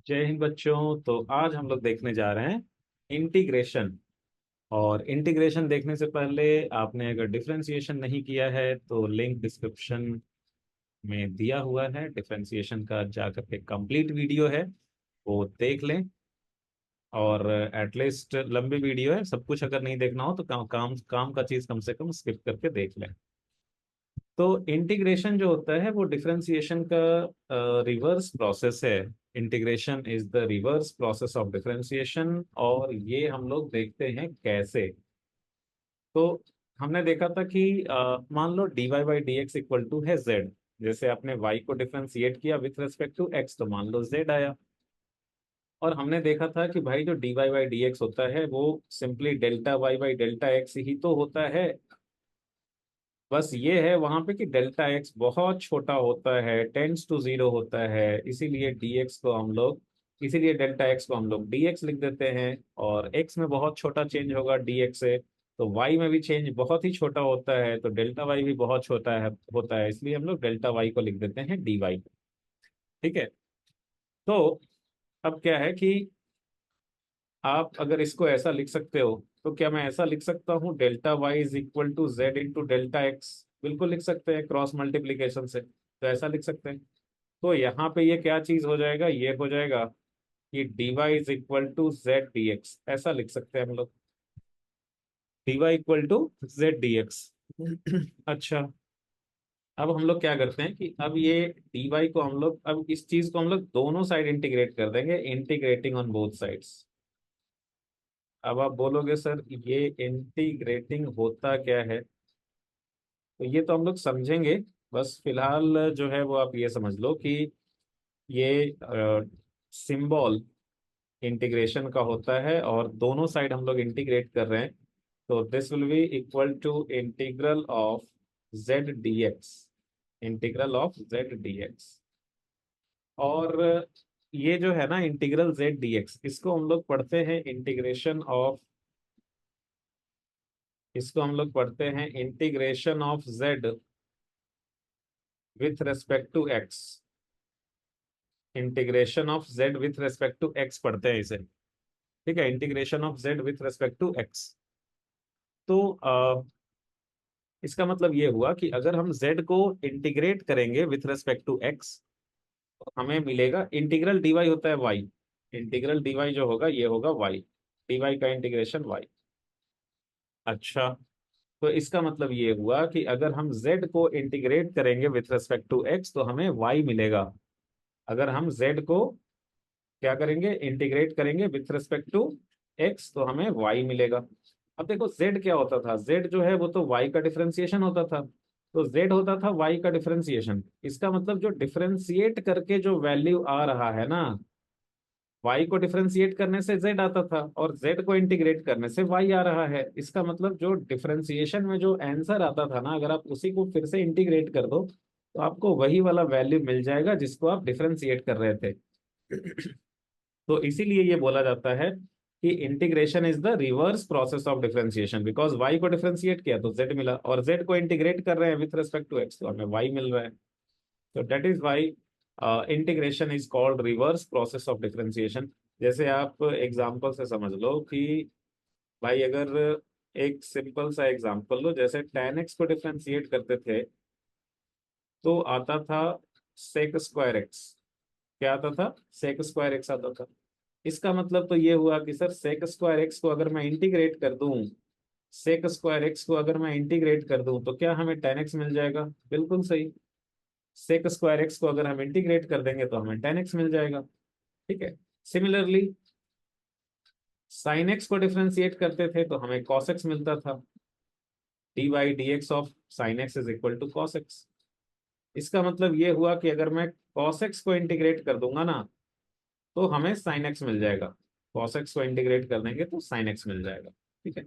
जय हिंद बच्चों। तो आज हम लोग देखने जा रहे हैं इंटीग्रेशन। और इंटीग्रेशन देखने से पहले आपने अगर डिफरेंशिएशन नहीं किया है तो लिंक डिस्क्रिप्शन में दिया हुआ है। डिफरेंशिएशन का जाकर के कंप्लीट वीडियो है, वो देख लें। और एटलीस्ट लंबी वीडियो है, सब कुछ अगर नहीं देखना हो तो काम का चीज कम से कम स्किप करके देख लें। तो इंटीग्रेशन जो होता है वो डिफरेंशिएशन का रिवर्स प्रोसेस है। Integration is the reverse process of differentiation. और ये हम लोग देखते हैं कैसे। तो हमने देखा था कि मान लो D y by d x equal to है जेड। जैसे आपने y को डिफरेंशिएट किया विथ रिस्पेक्ट टू x, तो मान लो z आया। और हमने देखा था कि भाई जो d y by d x होता है वो simply delta y by delta x ही तो होता है। बस ये है वहां पे कि डेल्टा एक्स बहुत छोटा होता है, टेंड्स टू जीरो होता है। इसीलिए डेल्टा एक्स को हम लोग डी एक्स लिख देते हैं। और एक्स में बहुत छोटा चेंज होगा डी एक्स से, तो वाई में भी चेंज बहुत ही छोटा होता है, तो डेल्टा वाई भी बहुत छोटा है होता है, इसलिए हम लोग डेल्टा वाई को लिख देते हैं डी वाई। ठीक है। तो अब क्या है कि आप अगर इसको ऐसा लिख सकते हो, तो क्या मैं ऐसा लिख सकता हूँ delta y is equal to z into delta x? बिल्कुल लिख सकते हैं, क्रॉस मल्टीप्लीकेशन से तो ऐसा लिख सकते हैं। तो यहाँ पे ये क्या चीज हो जाएगा, ये हो जाएगा कि d y is equal to z d x, ऐसा लिख सकते हैं हम लोग। D y equal to z d x. अच्छा, अब हम लोग क्या करते हैं कि अब ये डी वाई को हम लोग, अब इस चीज को हम लोग दोनों साइड इंटीग्रेट कर देंगे, इंटीग्रेटिंग ऑन बोथ साइड्स। अब आप बोलोगे सर ये इंटीग्रेटिंग होता क्या है, तो ये तो हम लोग समझेंगे। बस फिलहाल जो है वो आप ये समझ लो कि ये सिंबल इंटीग्रेशन का होता है और दोनों साइड हम लोग इंटीग्रेट कर रहे हैं। तो this will be equal to integral of z d x, integral of z d x. और ये जो है ना इंटीग्रल जेड डी एक्स, इसको हम लोग पढ़ते हैं इंटीग्रेशन ऑफ, इसको हम लोग पढ़ते हैं integration of z with respect to x. Integration of z with respect to x पढ़ते हैं इसे। ठीक है, integration of z with respect to x. तो इसका मतलब ये हुआ कि अगर हम जेड को इंटीग्रेट करेंगे विथ रेस्पेक्ट टू एक्स, तो हमें मिलेगा इंटीग्रल डीवाई होता है वाई। इंटीग्रल डीवाई जो होगा ये होगा वाई, डीवाई का इंटीग्रेशन वाई। अच्छा, तो इसका मतलब ये हुआ कि अगर हम z को इंटीग्रेट करेंगे विथ रेस्पेक्ट टू x तो हमें y मिलेगा। अगर हम z को क्या करेंगे, इंटीग्रेट करेंगे विथ रिस्पेक्ट टू x, तो हमें y मिलेगा। अब देखो z क्या होता था, z जो है वो तो y का डिफरेंशिएशन होता था। तो z होता था y का डिफरेंशिएशन। इसका मतलब जो डिफरेंशिएट करके जो वैल्यू आ रहा है ना, y को डिफरेंशिएट करने से z आता था और z को इंटीग्रेट करने से y आ रहा है। इसका मतलब जो डिफरेंशिएशन में जो आंसर आता था ना, अगर आप उसी को फिर से इंटीग्रेट कर दो तो आपको वही वाला वैल्यू मिल जाएगा जिसको आप डिफरेंशिएट कर रहे थे। तो इसीलिए ये बोला जाता है कि integration is the reverse process of differentiation, because y को डिफरेंशिएट किया तो z मिला, और z को इंटीग्रेट कर रहे हैं विथ रिस्पेक्ट टू x तो हमें y मिल रहा है। तो that is why integration is called reverse process of differentiation. जैसे आप एग्जाम्पल से समझ लो कि भाई अगर एक सिंपल सा एग्जाम्पल लो, जैसे tan x को डिफरेंशिएट करते थे तो आता था सेक स्क्वायर एक्स। क्या आता था, सेक स्क्वायर एक्स आता था। इसका मतलब तो ये हुआ कि सर सेक स्क्वायर एक्स को अगर मैं इंटीग्रेट कर दूं, सेक स्क्वायर एक्स को अगर मैं इंटीग्रेट कर दूं तो क्या हमें tan x मिल जाएगा? बिल्कुल सही। सेक स्क्वायर एक्स को अगर हम इंटीग्रेट कर देंगे तो हमें tan x मिल जाएगा। ठीक है। सिमिलरली साइन एक्स को डिफरेंशिएट करते थे तो हमें cos x मिलता था। D by d x of sine x is equal to cos x। इसका मतलब ये हुआ कि अगर मैं cos x को इंटीग्रेट कर दूंगा ना तो हमें sin x मिल जाएगा। cos x को इंटीग्रेट कर देंगे तो sin x मिल जाएगा। ठीक है।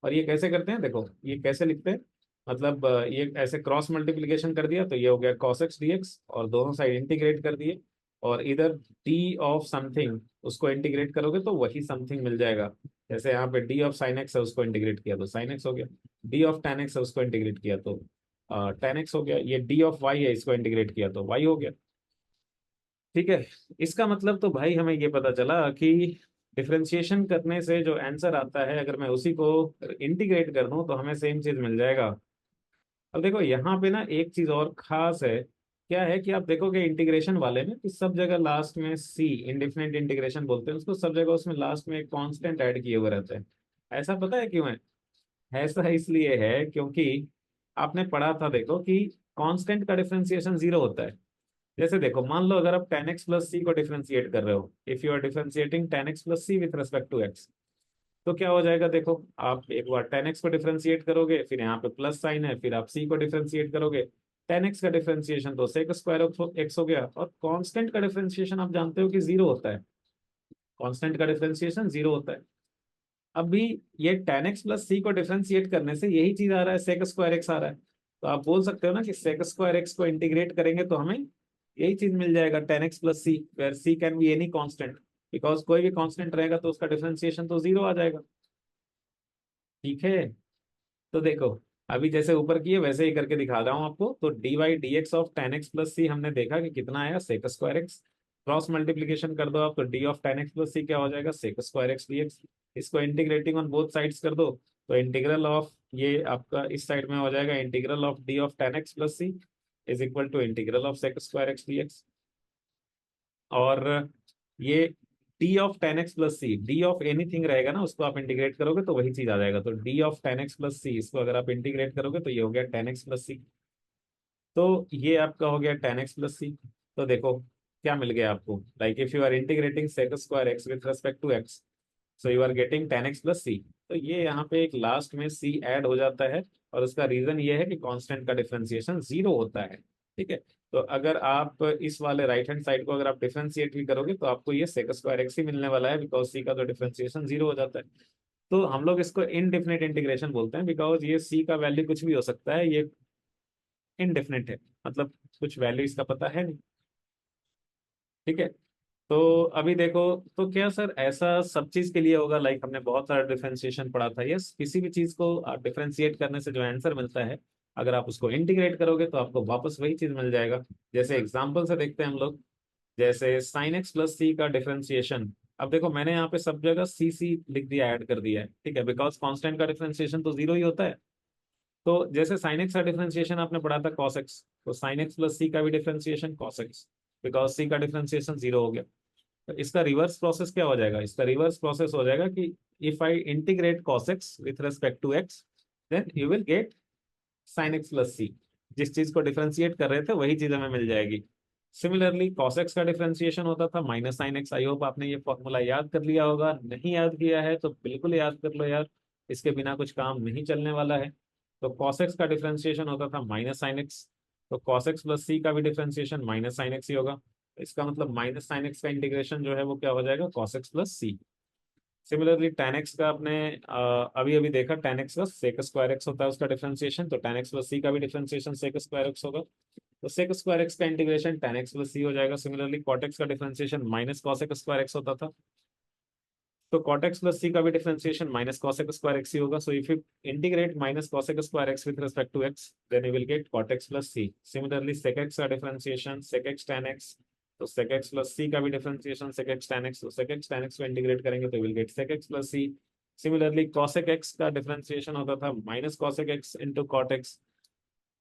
और ये कैसे करते हैं, देखो ये कैसे लिखते हैं। मतलब ये ऐसे क्रॉस मल्टीप्लिकेशन कर दिया तो ये हो गया cos x dx, और दोनों साइड इंटीग्रेट कर दिए। और इधर d ऑफ समथिंग उसको इंटीग्रेट करोगे तो वही समथिंग मिल जाएगा। जैसे यहाँ पे d ऑफ sin x है, उसको इंटीग्रेट किया तो sin x हो गया। d ऑफ tan x है, उसको इंटीग्रेट किया तो tan x हो गया। ये d ऑफ y है, इसको इंटीग्रेट किया तो y हो गया। ठीक है। इसका मतलब तो भाई हमें ये पता चला कि डिफरेंशिएशन करने से जो आंसर आता है, अगर मैं उसी को इंटीग्रेट कर दूं तो हमें सेम चीज मिल जाएगा। अब देखो यहाँ पे ना एक चीज और खास है। क्या है कि आप देखोगे इंटीग्रेशन वाले में कि सब जगह लास्ट में सी, इंडेफिनिट इंटीग्रेशन बोलते हैं उसको, सब जगह उसमें लास्ट में एक कांस्टेंट ऐड किए हुए रहते हैं। ऐसा पता है क्यों है? ऐसा इसलिए है क्योंकि आपने पढ़ा था देखो कि कांस्टेंट का डिफरेंशिएशन जीरो होता है। जैसे देखो मान लो अगर आप tan x प्लस सी को डिफरेंशिएट कर रहे हो, if you are differentiating tan x plus c with respect to x, तो क्या हो जाएगा? देखो आप एक बार tan x को डिफरेंशिएट करोगे, फिर यहाँ पे प्लस साइन है, फिर आप c को डिफरेंशिएट करोगे। tan x का डिफरेंशिएशन तो sec स्क्वायर x हो गया, और कांस्टेंट का डिफरेंशिएशन आप जानते हो कि जीरो होता है। कांस्टेंट का डिफरेंशिएशन जीरो होता है। अभी ये tan x प्लस सी को डिफरेंशिएट करने से यही चीज आ रहा है, sec स्क्वायर x आ रहा है। तो आप बोल सकते हो ना कि sec स्क्वायर x को इंटीग्रेट करेंगे तो हमें यही चीज मिल जाएगा, tan x plus c, where c can be any constant. Because कोई भी कांस्टेंट रहेगा तो उसका डिफरेंशिएशन तो जीरो आ जाएगा। ठीक है। तो देखो अभी जैसे ऊपर किए वैसे ही करके दिखा रहा हूँ आपको। तो d y d x of tan x plus c हमने देखा कि कितना आया, sec square x. Cross multiplication कर दो आप तो d of tan x plus c क्या हो जाएगा, sec square x d x. इसको इंटीग्रेटिंग ऑन बोथ साइड्स कर दो तो इंटीग्रल ऑफ ये आपका इस साइड में हो जाएगा, integral of d of tan x plus c is equal to integral of sec square x d x. और ये d of tan x plus c, d of anything रहेगा ना उसको आप इंटीग्रेट करोगे तो वही चीज आ जाएगा। तो d of tan x plus c, इसको अगर आप इंटीग्रेट करोगे तो ये हो गया टेन एक्स प्लस सी। तो ये आपका हो गया टेन एक्स प्लस सी। तो देखो क्या मिल गया आपको, like if you are integrating sec square x with respect to x, so you are getting tan x plus c. तो ये यहाँ पे एक लास्ट में सी ऐड हो जाता है, और उसका रीजन ये है कि कांस्टेंट का डिफरेंशिएशन जीरो होता है। ठीक है। तो अगर आप इस वाले राइट हैंड साइड को अगर आप डिफरेंशिएट भी करोगे तो आपको ये सेक स्क्वायर एक्स ही मिलने वाला है, बिकॉज सी का तो डिफरेंशिएशन जीरो हो जाता है। तो हम लोग इसको इनडेफिनेट इंटीग्रेशन बोलते हैं, बिकॉज ये सी का वैल्यू कुछ भी हो सकता है, ये इनडेफिनेट है, मतलब कुछ वैल्यू इसका पता है नहीं। ठीक है। तो अभी देखो, तो क्या सर ऐसा सब चीज के लिए होगा? लाइक हमने बहुत सारा डिफरेंशिएशन पढ़ा था। यस, किसी भी चीज को डिफरेंशिएट करने से जो आंसर मिलता है, अगर आप उसको इंटीग्रेट करोगे तो आपको वापस वही चीज मिल जाएगा। जैसे एग्जांपल से देखते हैं हम लोग, जैसे साइन एक्स प्लस सी का डिफरेंशिएशन। अब देखो मैंने यहाँ पे सब जगह सी सी लिख दिया, ऐड कर दिया है, ठीक है, बिकॉज कांस्टेंट का डिफरेंशिएशन तो जीरो ही होता है। तो जैसे साइन एक्स का डिफरेंशिएशन आपने पढ़ा था कॉस एक्स, तो साइन एक्स प्लस सी का भी डिफरेंशिएशन कॉस एक्स, बिकॉज सी का डिफरेंशिएशन जीरो हो गया। तो इसका रिवर्स प्रोसेस क्या हो जाएगा? इसका रिवर्स प्रोसेस हो जाएगा कि if I integrate cos x with respect to x, then you will get sin x plus c. जिस चीज को डिफरेंशिएट कर रहे थे वही चीज हमें मिल जाएगी। सिमिलरली cos x का डिफरेंशिएशन होता था minus sine x. I hope आपने ये फॉर्मूला याद कर लिया होगा, नहीं याद किया है तो बिल्कुल याद कर लो यार, इसके बिना कुछ काम नहीं चलने वाला है। तो cos x का डिफरेंशिएशन होता था माइनस साइन एक्स, तो cos x प्लस सी का भी डिफरेंशिएशन माइनस साइन एक्स ही होगा। इसका मतलब माइनस साइन एक्स का इंटीग्रेशन जो है वो क्या हो जाएगा, cos x plus c. Similarly tan x का आपने अभी अभी देखा, tan x का sec स्क्वायर x होता है उसका डिफरेंशिएशन, तो tan x प्लस सी का भी डिफरेंशिएशन sec स्क्वायर x होगा। तो sec स्क्वायर x का इंटीग्रेशन tan x प्लस सी हो जाएगा। सिमिलरली cot x का differentiation minus cos square x होता था, तो cot x प्लस सी का भी differentiation minus cos square x ही होगा। So if you integrate minus cos square x with respect to x, then you will get cot x plus c. Similarly sec x का differentiation sec x tan x, तो sec x plus c का भी differentiation sec x tan x, तो sec x tan x को integrate करेंगे तो will get sec x plus c. Similarly cosec x का differentiation होता था minus cosec x into cot x,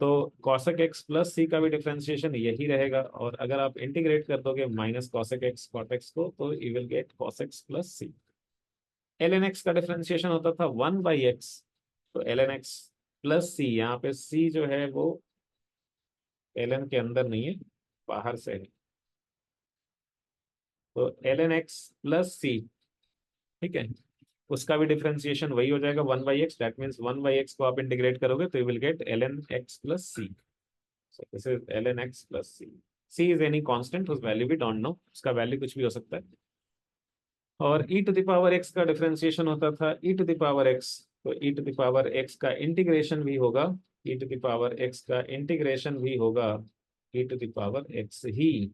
तो cosec x प्लस सी का भी डिफरेंशिएशन यही रहेगा, और अगर आप इंटीग्रेट कर दोगे minus cosec x cot x को तो you will get cos x plus c. ln x का डिफरेंशिएशन होता था वन बाई एक्स, तो ln x प्लस सी, यहाँ पे सी जो है वो ln के अंदर नहीं है, बाहर से है, तो ln x प्लस सी, ठीक है, उसका भी डिफरेंशिएशन वही हो जाएगा one by x. That means one by x को आप इंटीग्रेट करोगे तो you will get ln x plus c. So this is ln x plus c. C is any constant whose value we don't know, उसका value कुछ भी हो सकता है। और e to the power x का डिफरेंशिएशन होता था e to the power x, तो e to the power x का इंटीग्रेशन भी होगा, e to the power x का इंटीग्रेशन भी होगा e to the power x ही,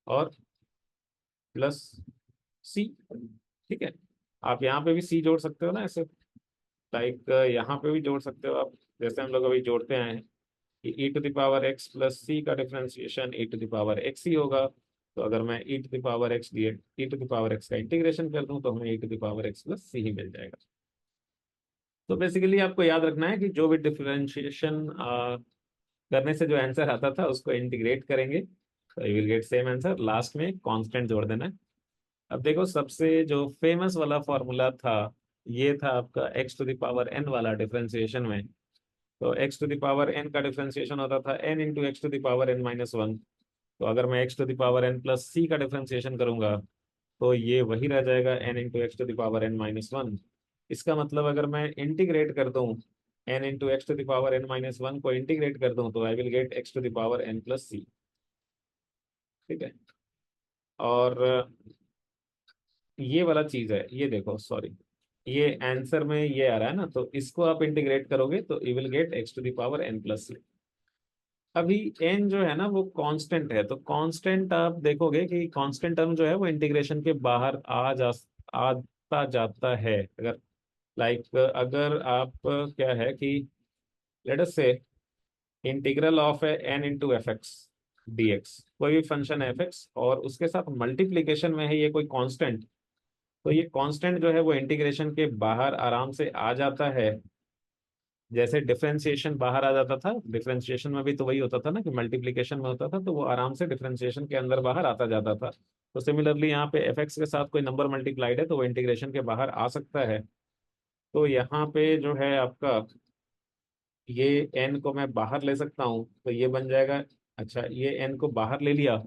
और प्लस c। ठीक है। आप यहाँ पे भी c जोड़ सकते हो ना ऐसे, लाइक यहाँ पे भी जोड़ सकते हो आप, जैसे हम लोग अभी जोड़ते हैं कि e to the power x plus c का differentiation e to the power x ही होगा। तो अगर मैं e to the power x d e to the power x का इंटीग्रेशन कर दूं तो हमें e to the power x plus c ही मिल जाएगा। तो बेसिकली आपको याद रखना है कि जो भी डिफरेंशिएशन करने से जो आंसर आता था उसको इंटीग्रेट करेंगे तो you will get same answer, last में कांस्टेंट जोड़ देना है। अब देखो सबसे जो फेमस वाला फॉर्मूला था ये था आपका x to the power n वाला डिफरेंशिएशन में। तो x to the power n का डिफरेंशिएशन होता था n into x to the power n minus one. तो अगर मैं x to the power n plus c का डिफरेंशिएशन करूंगा तो ये वही रह जाएगा n into x to the power n minus one. इसका मतलब अगर मैं इंटीग्रेट कर दूं n into x to the power n minus one को इंटीग्रेट कर दूं तो I will get x to the power n plus c. ठीक है। और ये वाला चीज है, ये देखो सॉरी, ये आंसर में ये आ रहा है ना, तो इसको आप इंटीग्रेट करोगे तो you will get x to the power n plus c. अभी एन जो है ना वो कांस्टेंट है, तो कांस्टेंट आप देखोगे कि कांस्टेंट टर्म जो है वो इंटीग्रेशन के बाहर आता जाता है। अगर अगर आप क्या है कि लेट अस से integral of n into f x d x, कोई भी फंक्शन एफ एक्स और उसके साथ मल्टीप्लीकेशन में है ये कोई कांस्टेंट, तो ये कांस्टेंट जो है वो इंटीग्रेशन के बाहर आराम से आ जाता है। जैसे डिफरेंशिएशन बाहर आ जाता था, डिफरेंशिएशन में भी तो वही होता था ना कि मल्टीप्लीकेशन में होता था तो वो आराम से डिफरेंशिएशन के अंदर बाहर आता जाता था। तो सिमिलरली यहाँ पे एफ एक्स के साथ कोई नंबर मल्टीप्लाइड है तो वो इंटीग्रेशन के बाहर आ सकता है। तो यहाँ पे जो है आपका ये एन को मैं बाहर ले सकता हूँ तो ये बन जाएगा, अच्छा ये एन को बाहर ले लिया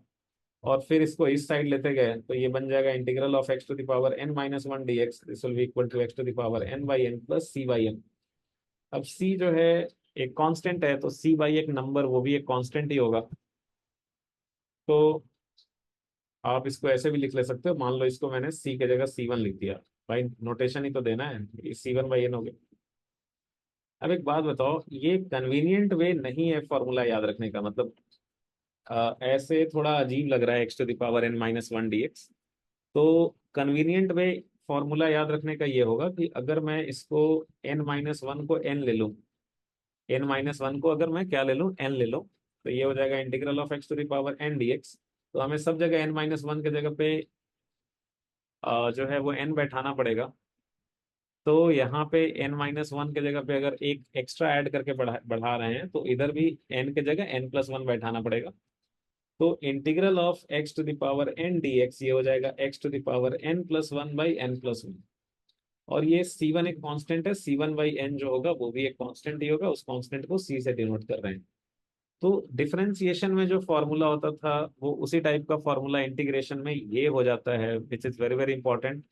और फिर इसको इस साइड लेते गए तो ये बन जाएगा integral of x to the power n minus one d x, this will be equal to x to the power n by n plus c by n. अब c जो है एक कांस्टेंट है तो c बाई एक number वो भी एक कांस्टेंट ही होगा। तो आप इसको ऐसे भी लिख ले सकते हो, मान लो इसको मैंने c की जगह c1 लिख दिया, भाई नोटेशन ही तो देना है, c1 बाई एन हो गया। अब एक बात बताओ, ये कन्वीनियंट वे नहीं है फॉर्मूला याद रखने का, मतलब ऐसे थोड़ा अजीब लग रहा है x to the power n minus one d x. तो कन्वीनियंट वे फॉर्मूला याद रखने का ये होगा कि अगर मैं इसको एन माइनस वन को एन ले लूँ, एन माइनस वन को अगर मैं क्या ले लूँ एन ले लूँ, तो ये हो जाएगा integral of x to the power n d x. तो हमें सब जगह एन माइनस वन के जगह पे जो है वो एन बैठाना पड़ेगा। तो यहाँ पे एन माइनस वन के जगह पे अगर एक एक्स्ट्रा ऐड करके बढ़ा रहे हैं तो इधर भी एन के जगह एन प्लस वन बैठाना पड़ेगा। तो integral of x to the power n d x ये हो जाएगा x to the power n plus one by n plus one. और ये सी वन एक कांस्टेंट है, सी वन बाई एन जो होगा वो भी एक कांस्टेंट ही होगा, उस कांस्टेंट को सी से डिनोट कर रहे हैं। तो डिफरेंशिएशन में जो फॉर्मूला होता था वो उसी टाइप का फॉर्मूला इंटीग्रेशन में ये हो जाता है, which is very very important.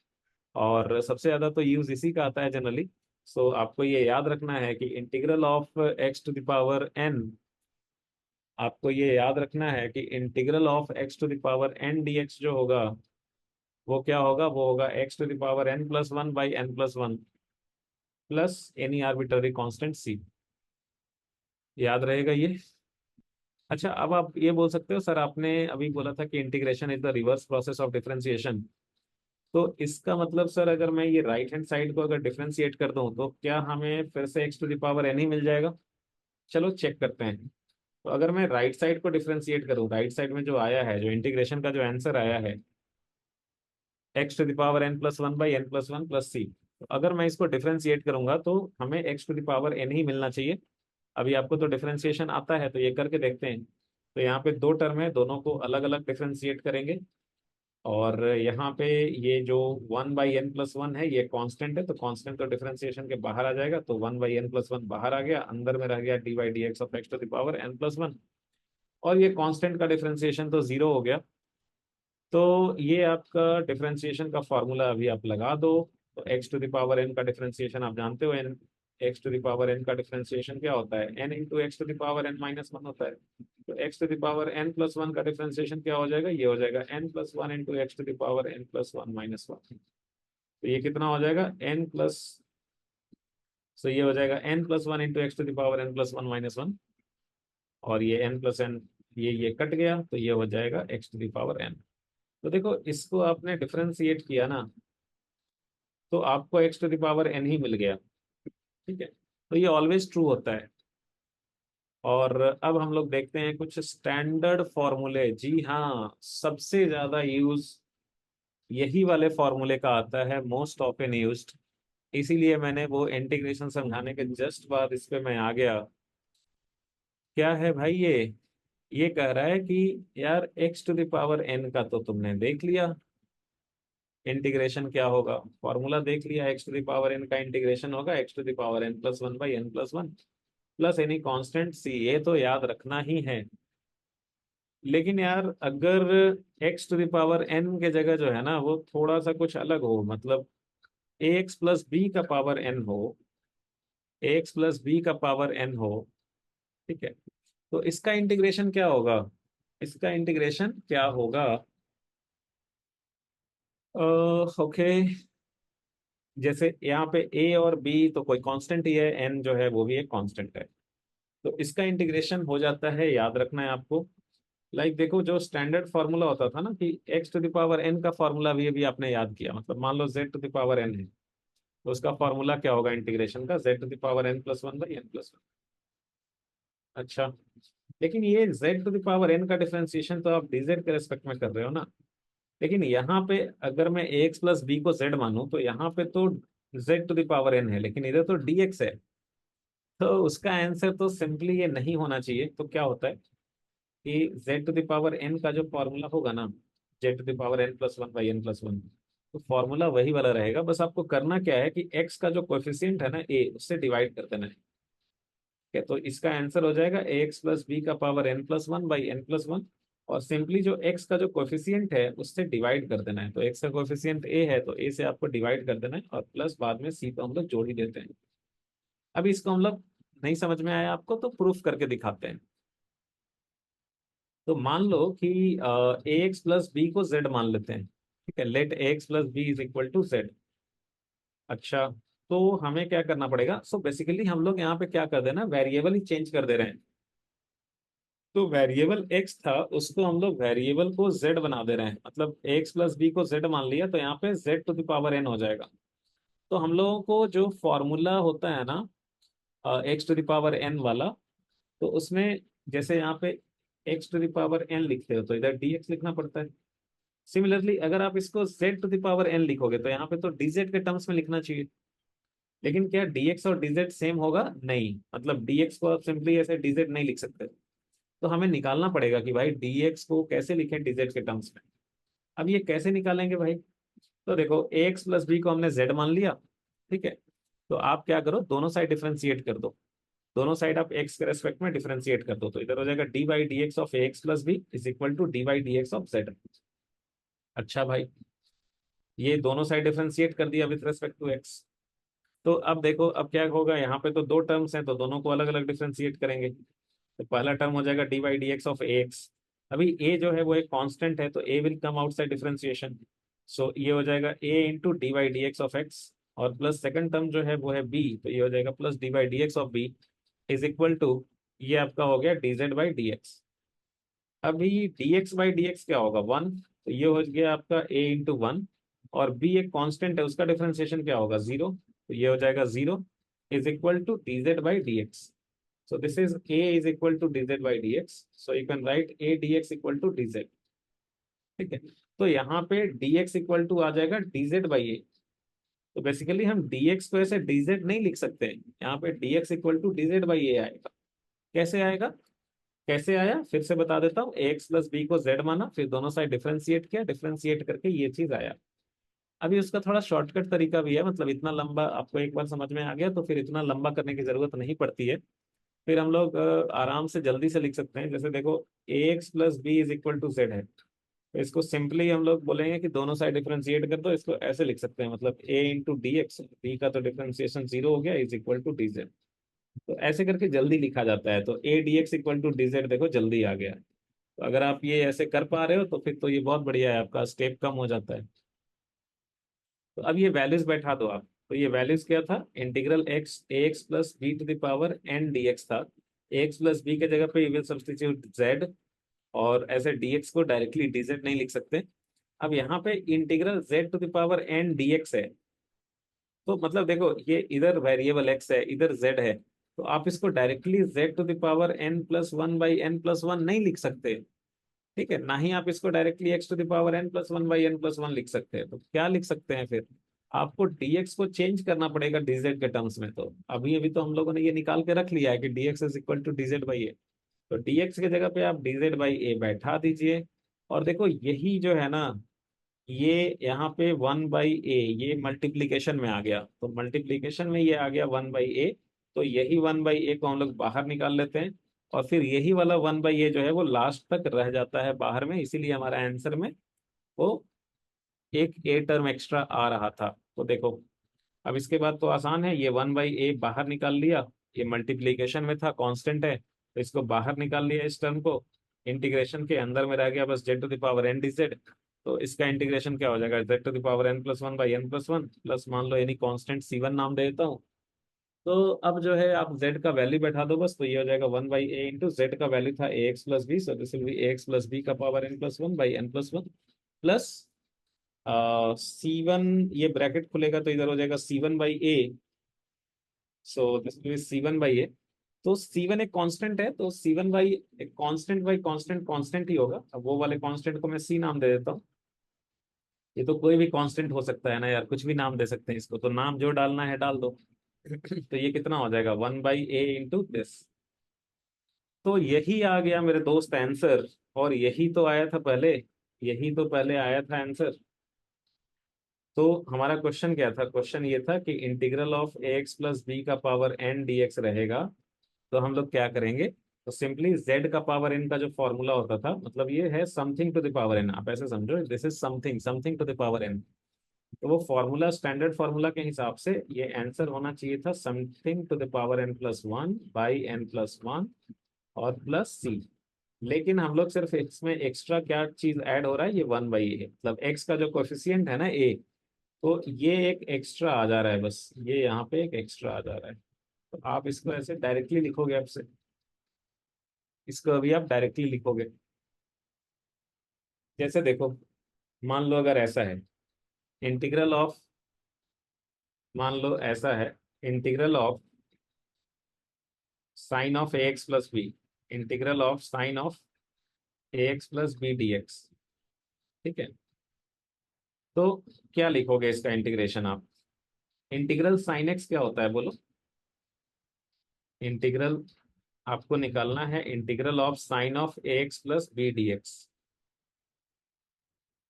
और सबसे ज्यादा तो यूज इसी का आता है जनरली। सो आपको ये याद रखना है कि integral of x to the power n, आपको ये याद रखना है कि integral of x to the power n d x जो होगा वो क्या होगा, वो होगा x to the power n plus one by n plus one plus any arbitrary constant c. याद रहेगा ये। अच्छा अब आप ये बोल सकते हो सर आपने अभी बोला था कि integration is the reverse process of differentiation, तो इसका मतलब सर अगर मैं ये राइट हैंड साइड को अगर डिफरेंशिएट कर दूं तो क्या हमें फिर से x to the power n ही मिल जाएगा? चलो चेक करते हैं। तो अगर मैं राइट साइड को डिफरेंशिएट करूं, राइट साइड में जो आया है, जो इंटीग्रेशन का जो आंसर आया है x to the power n plus one by n plus one plus c, तो अगर मैं इसको डिफरेंशिएट करूंगा तो हमें x to the power n ही मिलना चाहिए। अभी आपको तो डिफरेंशिएशन आता है तो ये करके देखते हैं। तो यहाँ पे दो टर्म है, दोनों को अलग अलग डिफरेंशिएट करेंगे। और यहाँ पे ये जो one by n plus one है ये कांस्टेंट है, तो कांस्टेंट तो डिफरेंशिएशन के बाहर आ जाएगा, तो one by n plus one बाहर आ गया, अंदर में रह गया d by d x of x to the power n plus one. और ये कांस्टेंट का डिफरेंशिएशन तो जीरो हो गया। तो ये आपका डिफरेंशिएशन का फॉर्मूला अभी आप लगा दो। तो x to the power n का डिफरेंशिएशन आप जानते हो, n x to the power n का डिफरेंशिएशन क्या होता है, n into x to the power n minus one होता है। तो x to the power n plus one का डिफरेंशिएशन क्या हो जाएगा, ये हो जाएगा n plus one into x to the power n plus one minus one. तो ये कितना हो जाएगा एन प्लस, तो ये हो जाएगा n plus one into x to the power n plus one minus one. और ये एन प्लस एन, ये कट गया तो ये हो जाएगा x to the power n. तो देखो इसको आपने डिफरेंशिएट किया ना तो आपको x to the power n ही मिल गया। ठीक है। तो ये ऑलवेज ट्रू होता है। और अब हम लोग देखते हैं कुछ स्टैंडर्ड फॉर्मूले। जी हाँ, सबसे ज्यादा यूज यही वाले फॉर्मूले का आता है, मोस्ट ऑफन यूज्ड। इसीलिए मैंने वो इंटीग्रेशन समझाने के जस्ट बाद इस पे मैं आ गया। क्या है भाई ये कह रहा है कि यार x to the power n का तो तुमने देख लिया इंटीग्रेशन क्या होगा, फॉर्मूला देख लिया। X to the power n का इंटीग्रेशन होगा x to the power n plus one by n plus one plus any constant c, ये तो याद रखना ही है। लेकिन यार अगर x to the power n के जगह जो है ना वो थोड़ा सा कुछ अलग हो, मतलब ए एक्स प्लस बी का पावर एन हो, ए एक्स प्लस बी का पावर एन हो, ठीक है, तो इसका इंटीग्रेशन क्या होगा? इसका इंटीग्रेशन क्या होगा? ओके, जैसे यहाँ पे ए और बी तो कोई कांस्टेंट ही है, एन जो है वो भी एक कांस्टेंट है, तो इसका इंटीग्रेशन हो जाता है, याद रखना है आपको। देखो जो स्टैंडर्ड फॉर्मूला होता था ना कि x to the power n का फॉर्मूला भी अभी आपने याद किया, मतलब मान लो z to the power n है, तो उसका फॉर्मूला क्या होगा इंटीग्रेशन का? Z to the power n plus one by n plus one. अच्छा, लेकिन ये z to the power n का डिफरेंशिएशन तो आप डीजेड के रेस्पेक्ट में कर रहे हो ना। लेकिन यहाँ पे अगर मैं ए एक्स प्लस बी को जेड मानूं तो यहाँ पे तो z to the power n है, लेकिन इधर तो डी एक्स है। तो उसका आंसर तो सिंपली ये नहीं होना चाहिए। तो क्या होता है कि z to the power n का जो फॉर्मूला होगा ना, z to the power n plus one by n plus one, तो फॉर्मूला वही वाला रहेगा। बस आपको करना क्या है कि एक्स का जो कोएफिशिएंट है ना ए, उससे डिवाइड कर देना है। ठीक है, तो इसका आंसर हो जाएगा ए एक्स प्लस बी का power n plus one by n plus one, और सिंपली जो एक्स का जो कोएफिशिएंट है उससे डिवाइड कर देना है। तो एक्स का कोएफिशिएंट ए है तो ए से आपको डिवाइड कर देना है, और प्लस बाद में सी को हम लोग जोड़ ही देते हैं। अभी इसको हम लोग, नहीं समझ में आया आपको तो प्रूफ करके दिखाते हैं। तो मान लो कि ए एक्स प्लस बी को जेड मान लेते हैं। ठीक है, let a x plus b is equal to z. अच्छा, तो हमें क्या करना पड़ेगा? सो बेसिकली हम लोग यहाँ पे क्या कर देना, वेरिएबल ही चेंज कर दे रहे हैं। तो वेरिएबल एक्स था उसको हम लोग वेरिएबल को जेड बना दे रहे हैं, मतलब एक्स प्लस बी को जेड मान लिया, तो यहाँ पे z to the power n हो जाएगा। तो हम लोगों को जो फॉर्मूला होता है ना x to the power n वाला, तो उसमें जैसे यहाँ पे x to the power n लिखते हो तो इधर डी एक्स लिखना पड़ता है। सिमिलरली अगर आप इसको z to the power n लिखोगे तो यहाँ पे तो dz के टर्म्स में लिखना चाहिए। लेकिन क्या dx और dz सेम होगा? नहीं, मतलब dx को आप सिंपली ऐसे dz नहीं लिख सकते। तो हमें निकालना पड़ेगा कि भाई dx को कैसे लिखें dz के टर्म्स में। अब ये कैसे निकालेंगे भाई? तो देखो ax प्लस बी को हमने z मान लिया, ठीक है, तो आप क्या करो, दोनों साइड डिफरेंशिएट कर दो। दोनों साइड आप x के रेस्पेक्ट में डिफरेंशिएट कर दो, तो इधर हो जाएगा d by d x of x plus b is equal to d by d x of z. अच्छा भाई, ये दोनों साइड डिफरेंशिएट कर दिया विथ रेस्पेक्ट टू एक्स। तो अब देखो अब क्या होगा, यहाँ पे तो दो टर्म्स हैं तो दोनों को अलग अलग डिफरेंशिएट करेंगे। तो पहला टर्म हो जाएगा d by d x of a x. अभी ए जो है वो एक कांस्टेंट है तो a will come outside differentiation. So ये हो जाएगा a into d by d x of x, और प्लस सेकंड टर्म जो है वो है बी, तो ये हो जाएगा plus d by d x of b is equal to, ये आपका हो गया d z by d x. अभी D x by d x क्या होगा? वन, तो ये हो गया आपका ए इंटू वन, और बी एक कांस्टेंट है उसका डिफरेंशिएशन क्या होगा? जीरो, तो ये हो जाएगा zero is equal to d z by d x. So this is a is equal to dz by dx. So you can write a dx equal to dz. ठीक है, तो यहाँ पे dx इक्वल टू आ जाएगा dz by a. तो basically हम dx को ऐसे dz नहीं लिख सकते, यहाँ पे dx equal to dz by a आएगा। कैसे आएगा? कैसे आया फिर से बता देता हूँ, ax प्लस बी को z माना, फिर दोनों साइड डिफरेंशिएट किया, डिफरेंशिएट करके ये चीज आया। अभी उसका थोड़ा शॉर्टकट तरीका भी है, मतलब इतना लंबा आपको एक बार समझ में आ गया तो फिर इतना लंबा करने की जरूरत नहीं पड़ती है। फिर हम लोग आराम से जल्दी से लिख सकते हैं। जैसे देखो a x plus b is equal to z है, तो इसको सिंपली हम लोग बोलेंगे कि दोनों साइड डिफरेंशिएट कर दो, इसको ऐसे लिख सकते हैं, मतलब a into d x, b का तो डिफरेंशिएशन जीरो हो गया, is equal to d z. तो ऐसे करके जल्दी लिखा जाता है। तो a d x equal to d z देखो जल्दी आ गया। तो अगर आप ये ऐसे कर पा रहे हो तो फिर तो ये बहुत बढ़िया है, आपका स्टेप कम हो जाता है। तो अब ये वैल्यूज बैठा दो आप। तो ये वैल्यूज क्या था? Integral x a x plus b to the power n d x था। एक्स प्लस बी के जगह पे यू विल सब्सटीट्यूट जेड, और ऐसे dx को डायरेक्टली dz नहीं लिख सकते। अब यहाँ पे integral z to the power n dx है, तो मतलब देखो ये इधर वेरिएबल x है, इधर z है, तो आप इसको directly z to the power n plus one by n plus one नहीं लिख सकते। ठीक है, ना ही आप इसको directly x to the power n plus one by n plus one लिख सकते हैं। तो क्या लिख सकते हैं फिर? आपको dx को चेंज करना पड़ेगा dz के टर्म्स में। तो अभी अभी तो हम लोगों ने ये निकाल के रख लिया है कि dx is equal to dz by a. तो dx के जगह पे आप dz बाई ए बैठा दीजिए। और देखो यही जो है ना, ये यहाँ पे वन बाई ए, ये मल्टीप्लीकेशन में आ गया, तो मल्टीप्लीकेशन में ये आ गया वन बाई ए। तो यही वन बाई ए को हम लोग बाहर निकाल लेते हैं, और फिर यही वाला वन बाई ए जो है वो लास्ट तक रह जाता है बाहर में, इसीलिए हमारा आंसर में वो एक ए टर्म एक्स्ट्रा आ रहा था। तो देखो, अब इसके बाद तो आसान है, ये वन बाई ए बाहर निकाल लिया, ये मल्टीप्लीकेशन में था, कांस्टेंट है, तो इसको बाहर निकाल लिया इस टर्म को। इंटीग्रेशन के अंदर में रह गया बस z to the power n d z. तो इसका इंटीग्रेशन क्या हो जाएगा, z to the power n plus one by n plus one plus मान लो यानी कांस्टेंट सी वन नाम दे देता हूँ। तो अब जो है आप z का वैल्यू बैठा दो बस, तो ये हो जाएगा one by a into z का वैल्यू था a x plus b, so this will be a x plus b का power n plus one by n plus one plus c one, ये ब्रैकेट खुलेगा तो इधर हो जाएगा c one by a, so this will be c one by a. तो c one एक constant है, तो सी वन बाई एक कांस्टेंट बाई कांस्टेंट कांस्टेंट ही होगा। अब वो वाले कांस्टेंट को मैं सी नाम दे देता हूँ। ये तो कोई भी कांस्टेंट हो सकता है ना यार, कुछ भी नाम दे सकते हैं इसको, तो नाम जो डालना है डाल दो। तो ये कितना हो जाएगा, one by a into this. तो यही आ गया मेरे दोस्त आंसर। और यही तो आया था पहले, यही तो पहले आया था आंसर। तो हमारा क्वेश्चन क्या था, क्वेश्चन ये था कि integral of a x plus b का पावर एन डी एक्स रहेगा। तो हम लोग क्या करेंगे, तो सिंपली z का पावर n का जो फॉर्मूला होता था, मतलब ये है something to the power n, आप ऐसे समझो this is something something to the power n। तो वो फॉर्मूला स्टैंडर्ड फॉर्मूला के हिसाब से ये आंसर होना चाहिए था something to the power n plus one by n plus one और प्लस सी। लेकिन हम लोग सिर्फ इसमें एक्स्ट्रा क्या चीज ऐड हो रहा है, ये वन बाई ए, मतलब x का जो कोफिशियंट है ना a, तो ये एक एक्स्ट्रा आ जा रहा है, बस ये यहाँ पे एक एक्स्ट्रा आ जा रहा है। तो आप इसको ऐसे डायरेक्टली लिखोगे, आपसे इसको अभी आप डायरेक्टली लिखोगे। जैसे देखो, मान लो अगर ऐसा है, इंटीग्रल ऑफ, मान लो ऐसा है, integral of sine of a x plus b, integral of sine of a x plus b d x. ठीक है, तो क्या लिखोगे इसका इंटीग्रेशन आप? इंटीग्रल साइन एक्स क्या होता है बोलो? इंटीग्रल आपको निकालना है integral of sine of a x plus b d x.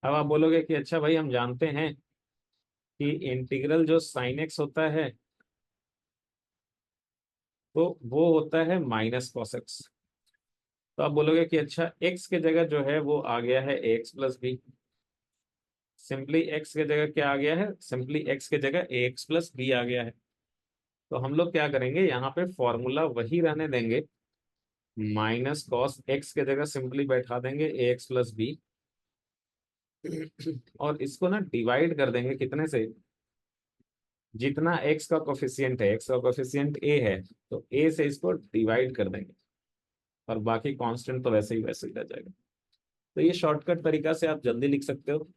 अब आप बोलोगे कि अच्छा भाई हम जानते हैं कि इंटीग्रल जो साइन एक्स होता है तो वो होता है माइनस कॉस एक्स। तो आप बोलोगे कि अच्छा एक्स के जगह जो है वो आ गया है x plus b. Simply x के जगह क्या आ गया है, सिंपली एक्स के जगह एक्स प्लस बी आ गया है। तो हम लोग क्या करेंगे, यहाँ पे फॉर्मूला वही रहने देंगे, माइनस कॉस एक्स के जगह सिंपली बैठा देंगे ए एक्स प्लस बी। और इसको ना डिवाइड कर देंगे कितने से, जितना एक्स का कोफिशियंट है, एक्स का कोफिशियंट ए है, तो ए से इसको डिवाइड कर देंगे, और बाकी कांस्टेंट तो वैसे ही रह जाएगा। तो ये शॉर्टकट तरीका से आप जल्दी लिख सकते हो,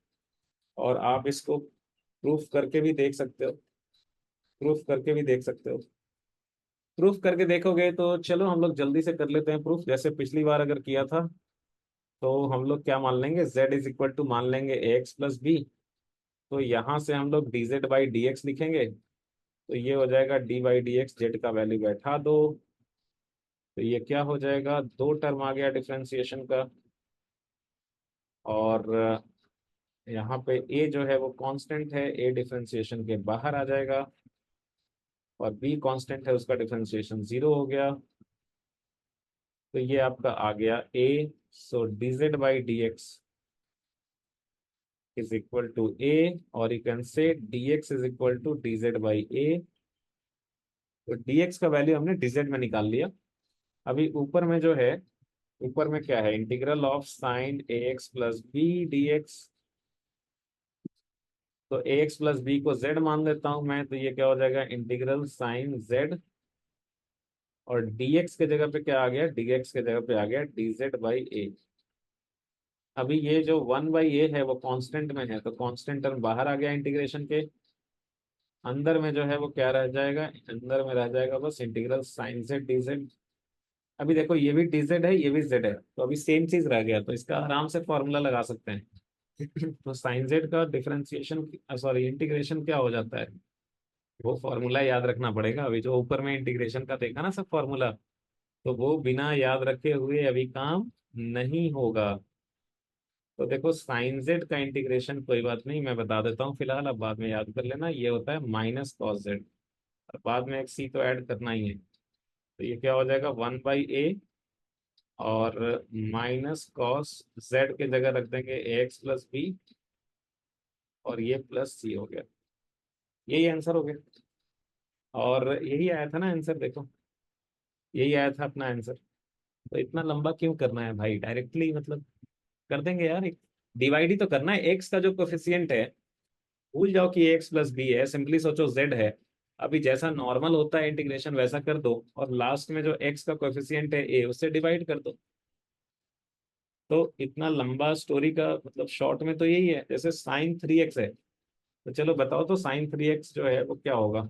और आप इसको प्रूफ करके भी देख सकते हो, प्रूफ करके भी देख सकते हो। प्रूफ करके देखोगे तो चलो हम लोग जल्दी से कर लेते हैं प्रूफ, जैसे पिछली बार अगर किया था। तो हम लोग क्या मान लेंगे, z इज इक्वल टू मान लेंगे ए एक्स प्लस बी। तो यहाँ से हम लोग D z by d x लिखेंगे। तो ये हो जाएगा d by d x, Z का वैल्यू बैठा दो। तो ये क्या हो जाएगा, दो टर्म आ गया डिफरेंशिएशन का। और यहाँ पे a जो है वो कांस्टेंट है, a डिफरेंशिएशन के बाहर आ जाएगा, और b कांस्टेंट है, उसका डिफरेंशिएशन जीरो हो गया। तो ये आपका आ गया a, so d z by d x is equal to a, और you can say dx is equal to d z by a. तो dx का वैल्यू हमने dz में निकाल लिया। अभी ऊपर में जो है, ऊपर में क्या है, integral of sine a x plus b d x. तो ए एक्स प्लस बी को z मान लेता हूं मैं, तो ये क्या हो जाएगा, इंटीग्रल साइन z। और dx के जगह पे क्या आ गया, dx के जगह पे आ गया dz बाई ए। अभी ये जो वन बाई ए है वो कांस्टेंट में है, तो कांस्टेंट टर्म बाहर आ गया इंटीग्रेशन के। अंदर में जो है वो क्या रह जाएगा, अंदर में रह जाएगा बस integral sine z d z. अभी देखो ये भी डी जेड है, ये भी जेड है, तो अभी सेम चीज रह गया, तो इसका आराम से फॉर्मूला लगा सकते हैं। तो साइन जेड का डिफरेंशिएशन, सॉरी इंटीग्रेशन क्या हो जाता है, वो फॉर्मूला याद रखना पड़ेगा। अभी जो ऊपर में इंटीग्रेशन का देखा ना सब फॉर्मूला, तो वो बिना याद रखे हुए अभी काम नहीं होगा। तो देखो साइन जेड का इंटीग्रेशन, कोई बात नहीं मैं बता देता हूँ फिलहाल, अब बाद में याद कर लेना, ये होता है माइनस कॉस जेड, और बाद में एक सी तो ऐड करना ही है। तो ये क्या हो जाएगा, 1/a, और माइनस कॉस जेड के जगह रख देंगे ax+b, और ये प्लस सी हो गया। यही आंसर हो गया, और यही आया था ना आंसर, देखो यही आया था अपना आंसर। तो इतना लंबा क्यों करना है भाई, डायरेक्टली मतलब कर देंगे यार, एक डिवाइड ही तो करना है। एक्स का जो कोफिशियंट है, भूल जाओ कि ax+b है, सिंपली सोचो z है। अभी जैसा नॉर्मल होता है इंटीग्रेशन वैसा कर दो, और लास्ट में जो x का कोफिशियंट है a, उससे डिवाइड कर दो। तो इतना लंबा स्टोरी का मतलब शॉर्ट में तो यही है। जैसे sin 3x है, तो चलो बताओ तो sin 3x जो है वो क्या होगा।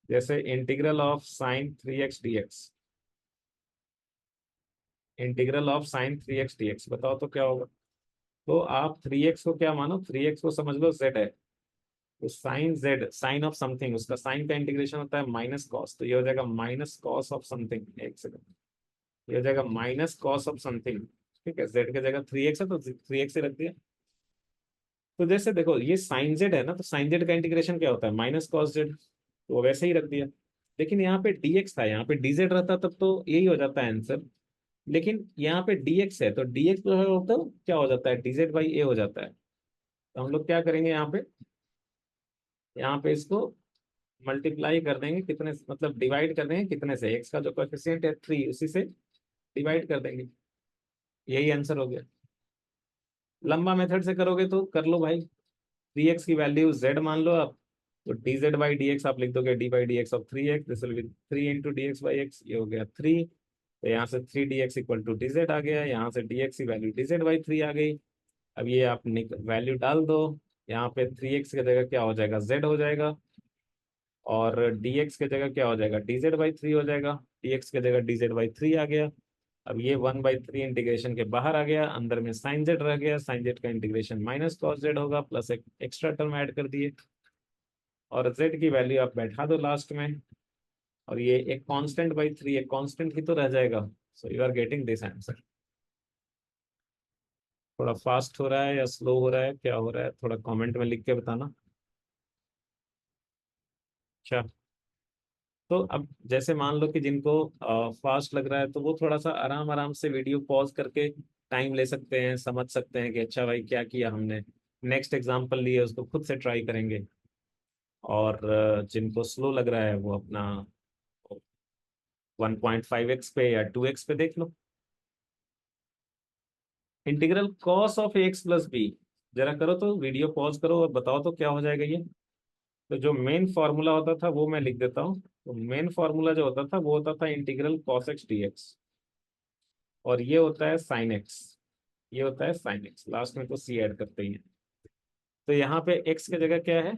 जैसे integral of sin 3x dx, integral of sin 3x dx बताओ तो क्या होगा। तो आप 3x को क्या मानो, 3x को समझ लो z है, तो sine z, sine of something, उसका साइन का इंटीग्रेशन होता है माइनस कॉस, तो ये हो जाएगा माइनस कॉस ऑफ समथिंग। एक सेकंड, ये हो जाएगा माइनस कॉस ऑफ समथिंग। ठीक है, जेड की जगह 3x है तो 3x ही रख दिया। तो जैसे देखो ये साइन जेड है ना, तो साइन जेड का इंटीग्रेशन क्या होता है, माइनस कॉस जेड, तो वैसे ही रख दिया। लेकिन यहाँ पे dx था, यहाँ पे dz रहता तब तो यही हो जाता है आंसर। लेकिन यहाँ पे dx है, तो dx जो है वो तो क्या हो जाता है, dz/a हो जाता है। तो हम लोग क्या करेंगे यहाँ पे, यहाँ पे इसको मल्टीप्लाई कर देंगे कितने, मतलब डिवाइड कर देंगे कितने से, एक्स का जो कोएफिशिएंट है 3, उसी से डिवाइड कर देंगे। यही आंसर हो गया। लंबा मेथड से करोगे तो कर लो भाई, 3x की वैल्यू z मान लो आप, तो dz/dx आप लिख दोगे d/dx of 3x, this will B 3 × dx/x, ये हो गया 3। तो यहाँ से 3dx इक्वल टू dz आ गया, यहाँ से dx की वैल्यू dz/3 आ गई। अब ये आप वैल्यू डाल दो, यहाँ पे 3x की जगह क्या हो जाएगा, z हो जाएगा, और dx के जगह क्या हो जाएगा, dz/3 हो जाएगा, dx के जगह dz/3 आ गया। अब ये 1/3 इंटीग्रेशन के बाहर आ गया, अंदर में साइन जेड रह गया, साइन जेड का इंटीग्रेशन माइनस कॉस जेड होगा, प्लस एक एक्स्ट्रा टर्म ऐड कर दिए, और जेड की वैल्यू आप बैठा दो लास्ट में, और ये एक कांस्टेंट/3, एक कांस्टेंट ही तो रह जाएगा। So you are getting this answer. थोड़ा फास्ट हो रहा है या स्लो हो रहा है, क्या हो रहा है, थोड़ा कमेंट में लिख के बताना। अच्छा, तो अब जैसे मान लो कि जिनको फास्ट लग रहा है, तो वो थोड़ा सा आराम आराम से वीडियो पॉज करके टाइम ले सकते हैं, समझ सकते हैं कि अच्छा भाई क्या किया हमने। नेक्स्ट एग्जांपल लिए उसको खुद से ट्राई करेंगे। और जिनको स्लो लग रहा है वो अपना 1.5x पे या 2x पे देख लो। इंटीग्रल कॉस ऑफ ax+b, जरा करो तो वीडियो पॉज करो और बताओ तो क्या हो जाएगा ये। तो जो मेन फॉर्मूला होता था वो मैं लिख देता हूँ। तो मेन फॉर्मूला जो होता था वो होता था इंटीग्रल cos x dx, और ये होता है साइन एक्स, ये होता है साइन एक्स, लास्ट में तो सी ऐड करते ही हैं। तो यहाँ पे एक्स की जगह क्या है,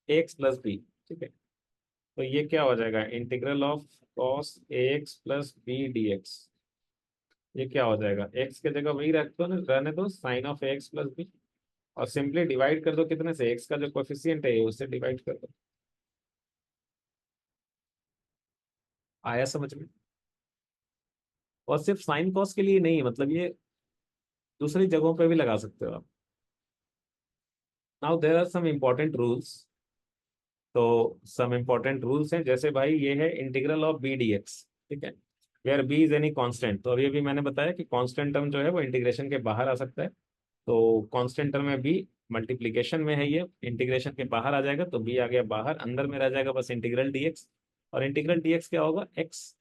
ax+b। ठीक है, तो ये क्या हो जाएगा, integral of cos ax+b dx। ये क्या हो जाएगा, एक्स की जगह वही रख दो ना, रहने दो साइन ऑफ ax+b, और सिंपली डिवाइड कर दो कितने से, एक्स का जो कोफिशियंट है उससे डिवाइड कर दो। आया समझ में। और सिर्फ साइन कॉस के लिए नहीं, मतलब ये दूसरी जगहों पे भी लगा सकते हो आप। Now there are some important rules. तो सम इम्पोर्टेंट रूल्स हैं, जैसे भाई ये है integral of b d x. ठीक है, where b is any constant, तो अभी अभी मैंने बताया कि कांस्टेंट टर्म जो है वो इंटीग्रेशन के बाहर आ सकता है। तो कांस्टेंट टर्म में बी मल्टीप्लीकेशन में है, ये इंटीग्रेशन के बाहर आ जाएगा, तो बी आ गया बाहर, अंदर में रह जाएगा बस इंटीग्रल डीएक्स। और इंटीग्रल डीएक्स क्या होगा, एक्स।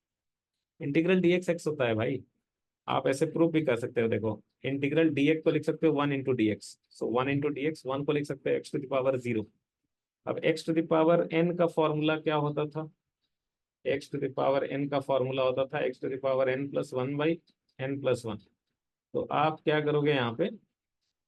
इंटीग्रल डीएक्स एक्स होता है भाई। आप ऐसे प्रूफ भी कर सकते हो, देखो इंटीग्रल डीएक्स को लिख सकते हो 1 × dx, सो 1 × dx, 1 को लिख सकते हो x⁻0। अब x⁻n का फॉर्मूला क्या होता था, x⁻n का फॉर्मूला होता था x⁻n+1/n+1। तो आप क्या करोगे यहाँ पे,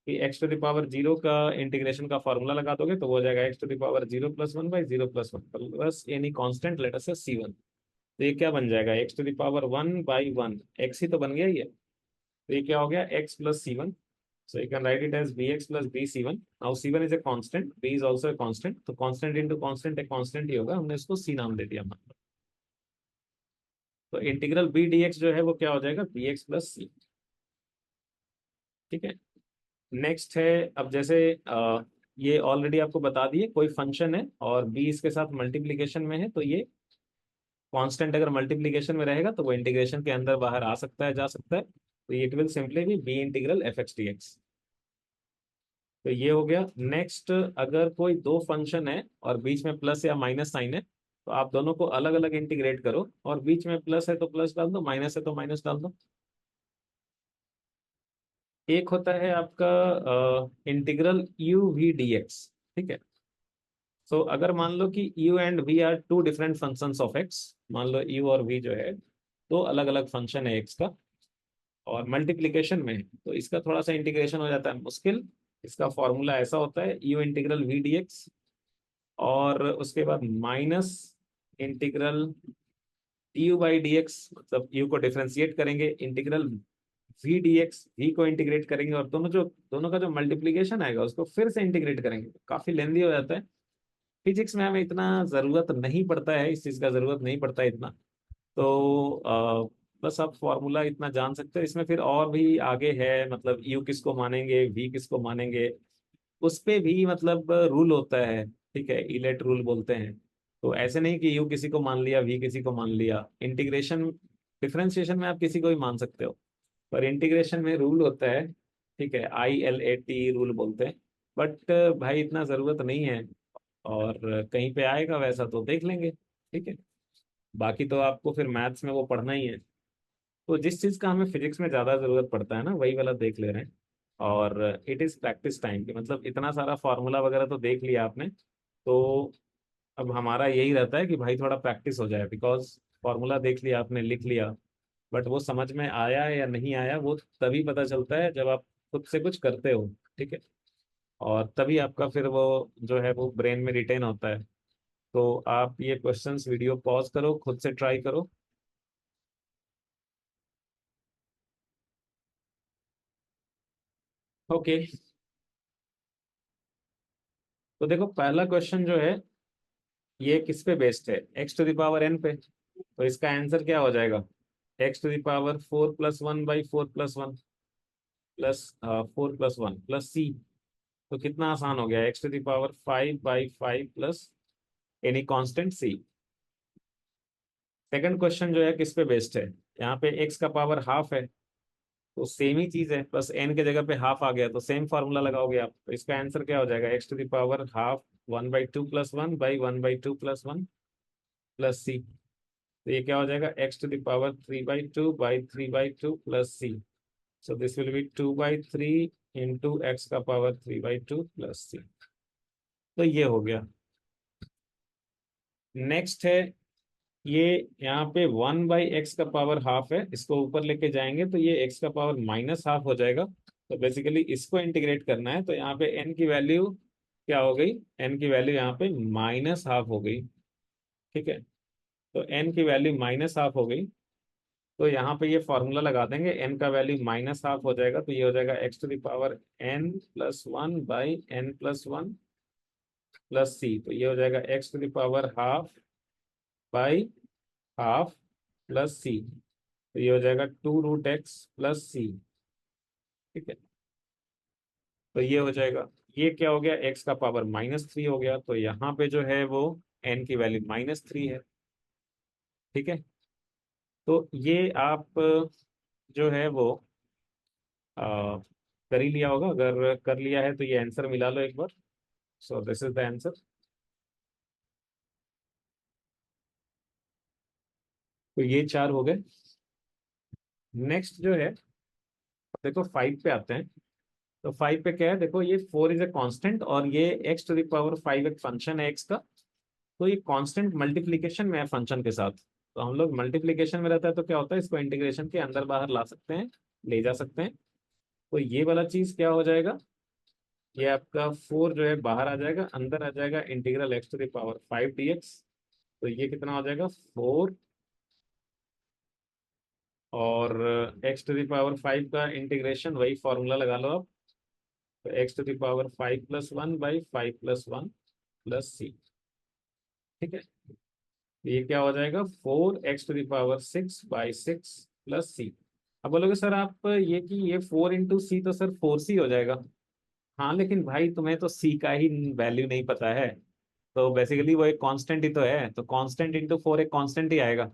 कि x to the power zero का इंटीग्रेशन का फॉर्मूला लगा दोगे तो वो हो जाएगा x to the power zero plus one by zero plus one plus any constant let us say c one. तो ये क्या बन जाएगा, x to the power one by one, x ही तो बन गया ये। तो ये क्या हो गया, x plus c one. So you can write it as bx plus bc1. Now c1 is a constant, b is also a constant. तो constant into constant एक constant ही होगा, हमने इसको c नाम दे दिया मान लो। तो इंटीग्रल b dx जो है वो क्या हो जाएगा, bx प्लस c। ठीक है। नेक्स्ट है, अब जैसे ये ऑलरेडी आपको बता दिए, कोई फंक्शन है और b इसके साथ मल्टीप्लीकेशन में है, तो ये कांस्टेंट अगर मल्टीप्लीकेशन में रहेगा तो वो इंटीग्रेशन के अंदर बाहर आ सकता है, जा सकता है। तो it will simply be b integral f x d x. तो ये हो गया। नेक्स्ट, अगर कोई दो फंक्शन है और बीच में प्लस या माइनस साइन है तो आप दोनों को अलग अलग इंटीग्रेट करो, और बीच में प्लस है तो प्लस डाल दो, माइनस है तो माइनस डाल दो। एक होता है आपका integral u v d x. ठीक है। सो अगर मान लो कि u and v are two different functions of x, मान लो u और v जो है दो अलग अलग फंक्शन है x का, और मल्टीप्लीकेशन में है, तो इसका थोड़ा सा इंटीग्रेशन हो जाता है मुश्किल। इसका फॉर्मूला ऐसा होता है, u integral v D x, और उसके बाद minus integral du by d x, मतलब u को डिफ्रेंशिएट करेंगे, integral v D x, v को इंटीग्रेट करेंगे, और दोनों का जो मल्टीप्लीकेशन आएगा उसको फिर से इंटीग्रेट करेंगे। काफी लेंदी हो जाता है। फिजिक्स में हमें इतना जरूरत नहीं पड़ता है, इस चीज का जरूरत नहीं पड़ता है इतना। तो बस आप फॉर्मूला इतना जान सकते हो। इसमें फिर और भी आगे है, मतलब यू किसको मानेंगे, वी किसको मानेंगे, उस पे भी मतलब रूल होता है। ठीक है, इलेट रूल बोलते हैं। तो ऐसे नहीं कि यू किसी को मान लिया, वी किसी को मान लिया। इंटीग्रेशन, डिफरेंशिएशन में आप किसी को भी मान सकते हो, पर इंटीग्रेशन में रूल होता है। ठीक है, ILAT रूल बोलते हैं। बट भाई इतना जरूरत नहीं है, और कहीं पे आएगा वैसा तो देख लेंगे। ठीक है। बाकी तो आपको फिर मैथ्स में वो पढ़ना ही है। तो जिस चीज़ का हमें फिजिक्स में ज़्यादा ज़रूरत पड़ता है ना, वही वाला देख ले रहे हैं। और इट इज़ प्रैक्टिस टाइम की, मतलब इतना सारा फार्मूला वगैरह तो देख लिया आपने। तो अब हमारा यही रहता है कि भाई थोड़ा प्रैक्टिस हो जाए, बिकॉज फार्मूला देख लिया आपने, लिख लिया, बट वो समझ में आया है या नहीं आया वो तभी पता चलता है जब आप खुद से कुछ करते हो। ठीक है। और तभी आपका फिर वो जो है वो ब्रेन में रिटेन होता है। तो आप ये क्वेश्चंस वीडियो पॉज करो, खुद से ट्राई करो। ओके। तो देखो पहला क्वेश्चन जो है ये किस पे बेस्ड है, x to the power n पे। तो इसका आंसर क्या हो जाएगा, x to the power four plus one by four plus one plus four plus one plus c. तो कितना आसान हो गया, x to the power five by five plus any constant c. Second question जो है किस पे बेस्ड है, यहाँ पे एक्स का पावर हाफ है, तो सेम ही चीज है, बस एन के जगह पे हाफ आ गया तो सेम फार्मूला लगाओगे आप। तो इसका आंसर क्या हो जाएगा, x to the power half one by two plus one by one by two plus one plus c. तो ये क्या हो जाएगा, x to the power three by two by three by two plus c. So this will be two by three into x का power three by two plus c. तो ये हो गया। नेक्स्ट है, ये यहाँ पे वन बाई एक्स का पावर हाफ है, इसको ऊपर लेके जाएंगे तो ये एक्स का पावर माइनस हाफ हो जाएगा। तो बेसिकली इसको इंटीग्रेट करना है, तो यहाँ पे एन की वैल्यू क्या हो गई, एन की वैल्यू यहाँ पे माइनस हाफ हो गई। ठीक है। तो एन की वैल्यू माइनस हाफ हो गई, तो यहाँ पे ये फॉर्मूला लगा देंगे, एन का वैल्यू माइनस हाफ हो जाएगा, तो ये हो जाएगा x to the power n plus one by n plus one plus c. तो ये हो जाएगा x to the power half by half plus c. तो ये हो जाएगा two root x plus c. ठीक है। तो ये हो जाएगा, ये क्या हो गया, एक्स का पावर माइनस थ्री हो गया, तो यहाँ पे जो है वो एन की वैल्यू माइनस थ्री है। ठीक है। तो ये आप जो है वो आ, कर ही लिया होगा, अगर कर लिया है तो ये आंसर मिला लो एक बार। So this is the answer. तो ये चार हो गए। नेक्स्ट जो है, देखो फाइव पे आते हैं। तो फाइव पे क्या है, देखो ये फोर इज ए कांस्टेंट, और ये x to the power five एक फंक्शन है एक्स का। तो ये कांस्टेंट मल्टीप्लीकेशन में है फंक्शन के साथ। तो हम लोग मल्टीप्लीकेशन में रहता है तो क्या होता है, इसको इंटीग्रेशन के अंदर बाहर ला सकते हैं, ले जा सकते हैं। तो ये वाला चीज क्या हो जाएगा, ये आपका 4 जो है बाहर आ जाएगा, अंदर आ जाएगा integral x to the power 5 dx। तो ये कितना हो जाएगा 4, और एक्स टू द पावर 5 का इंटीग्रेशन वही फॉर्मूला लगा लो आप। तो x to the power 5+1/5+1 plus c. ठीक है, तो ये क्या हो जाएगा 4x⁻6/6 प्लस सी। अब बोलोगे सर आप ये कि ये 4 × c तो सर 4c हो जाएगा। हाँ लेकिन भाई तुम्हें तो c का ही वैल्यू नहीं पता है। तो बेसिकली वो एक कांस्टेंट ही तो है, तो कांस्टेंट इंटू 4 एक कांस्टेंट ही आएगा।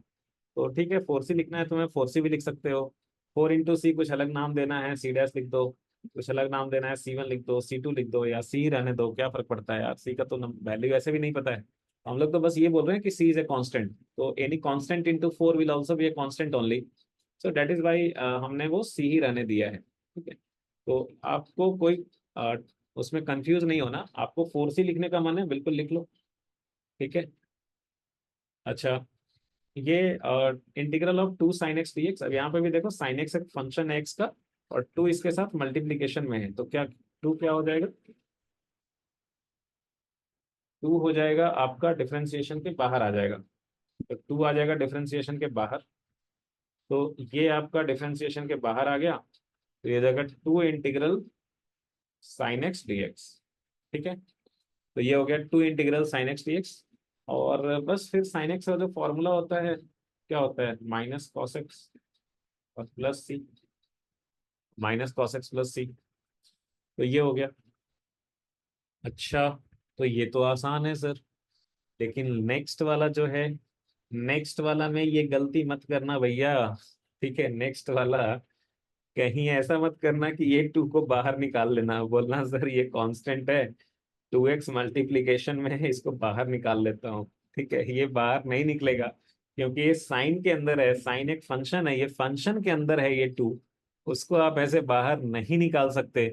तो ठीक है, 4c लिखना है तुम्हें 4c भी लिख सकते हो। 4 × c कुछ अलग नाम देना है c' लिख दो, कुछ अलग नाम देना है c1 लिख दो, c2 लिख दो, या c रहने दो, क्या फर्क पड़ता है यार, c का तो वैल्यू ऐसे भी नहीं पता है। हम लोग तो बस ये बोल रहे हैं कि c इज ए कांस्टेंट, तो any constant into 4 will also be a constant only. So that is why हमने वो c ही रहने दिया है। ठीक है, तो आपको कोई उसमें कंफ्यूज नहीं होना, आपको 4c लिखने का मन है बिल्कुल लिख लो। ठीक है, अच्छा, ये integral of 2 sin x dx। अब यहाँ पे भी देखो sin x एक फंक्शन है x का, और 2 इसके साथ मल्टीप्लीकेशन में है, तो क्या 2 क्या हो जाएगा, 2 हो जाएगा आपका डिफरेंशिएशन के बाहर आ जाएगा। तो 2 आ जाएगा डिफरेंशिएशन के बाहर, तो ये आपका डिफरेंशिएशन के बाहर आ गया। तो ये जाएगा 2 इंटीग्रल sin x dx। ठीक है, तो ये हो गया 2 इंटीग्रल sin x dx। और बस फिर sin x का जो फॉर्मूला होता है क्या होता है, -cos x और प्लस सी, -cos x + c। तो ये हो गया। अच्छा, तो ये तो आसान है सर, लेकिन नेक्स्ट वाला जो है, नेक्स्ट वाला में ये गलती मत करना भैया। ठीक है, नेक्स्ट वाला कहीं ऐसा मत करना कि ये 2 को बाहर निकाल लेना, बोलना सर ये कांस्टेंट है, 2x मल्टीप्लीकेशन में है, इसको बाहर निकाल लेता हूँ। ठीक है, ये बाहर नहीं निकलेगा, क्योंकि ये साइन के अंदर है, साइन एक फंक्शन है, ये फंक्शन के अंदर है ये 2, उसको आप ऐसे बाहर नहीं निकाल सकते।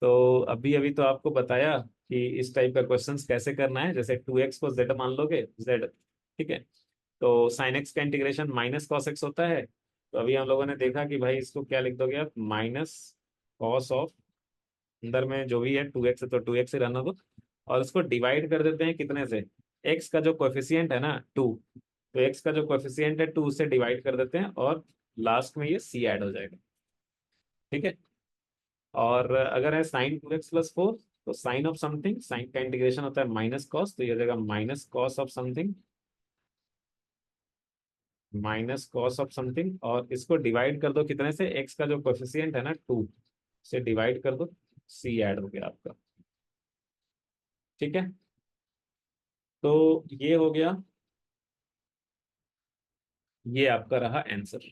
तो अभी अभी तो आपको बताया कि इस टाइप का क्वेश्चंस कैसे करना है, जैसे 2x को z मान लोगे, z। ठीक है, तो साइन एक्स का इंटीग्रेशन -cos x होता है। तो अभी हम लोगों ने देखा कि भाई इसको क्या लिख दोगे आप, -cos ऑफ, अंदर में जो भी है 2x है तो 2x ही रहना दो, और इसको डिवाइड कर देते हैं कितने से, x का जो कोएफिशिएंट है ना 2, तो x का जो कोएफिशिएंट है 2 से डिवाइड कर देते हैं, और लास्ट में ये c ऐड हो जाएगा। ठीक है, और अगर है sin 2x + 4, तो साइन ऑफ समथिंग, साइन का इंटीग्रेशन होता है -cos, तो ये हो जाएगा -cos of something, -cos of something, और इसको डिवाइड कर दो कितने से, x का जो कोएफिशिएंट है ना 2 से डिवाइड कर दो, c ऐड हो गया आपका। ठीक है, तो ये हो गया, ये आपका रहा आंसर।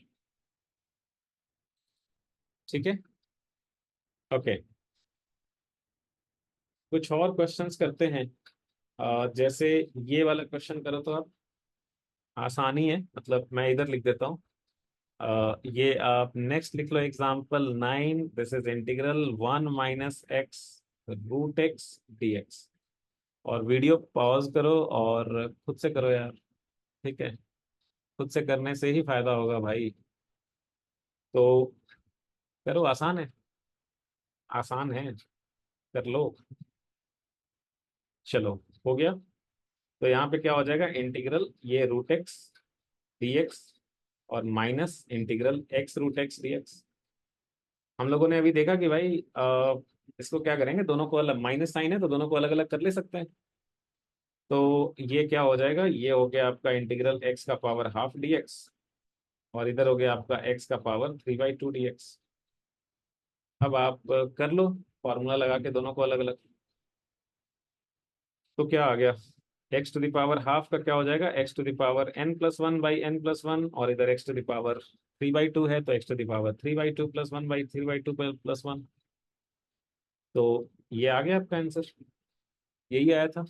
ठीक है, ओके, कुछ और क्वेश्चंस करते हैं। जैसे ये वाला क्वेश्चन करो तो आप, आसानी है, मतलब मैं इधर लिख देता हूँ। ये आप नेक्स्ट लिख लो, example 9, this is integral 1 - x√x dx। और वीडियो पॉज करो और खुद से करो यार। ठीक है, खुद से करने से ही फायदा होगा भाई। तो करो, आसान है, आसान है, कर लो। चलो, हो गया। तो यहाँ पे क्या हो जाएगा, इंटीग्रल ये √x dx, और माइनस इंटीग्रल x√x dx। हम लोगों ने अभी देखा कि भाई इसको क्या करेंगे, दोनों को अलग, माइनस साइन है तो दोनों को अलग अलग कर ले सकते हैं। तो ये क्या हो जाएगा, ये हो गया आपका इंटीग्रल x⁻½ dx, और इधर हो गया आपका x⁻³ dx। अब आप कर लो फॉर्मूला लगा के दोनों को अलग अलग। तो क्या आ गया, x⁻½ का क्या हो जाएगा, x⁻n+1/n+1, और इधर x⁻3/2 है, तो x⁻3/2 + 1/3/2 + 1। तो ये आ गया आपका आंसर, यही आया था।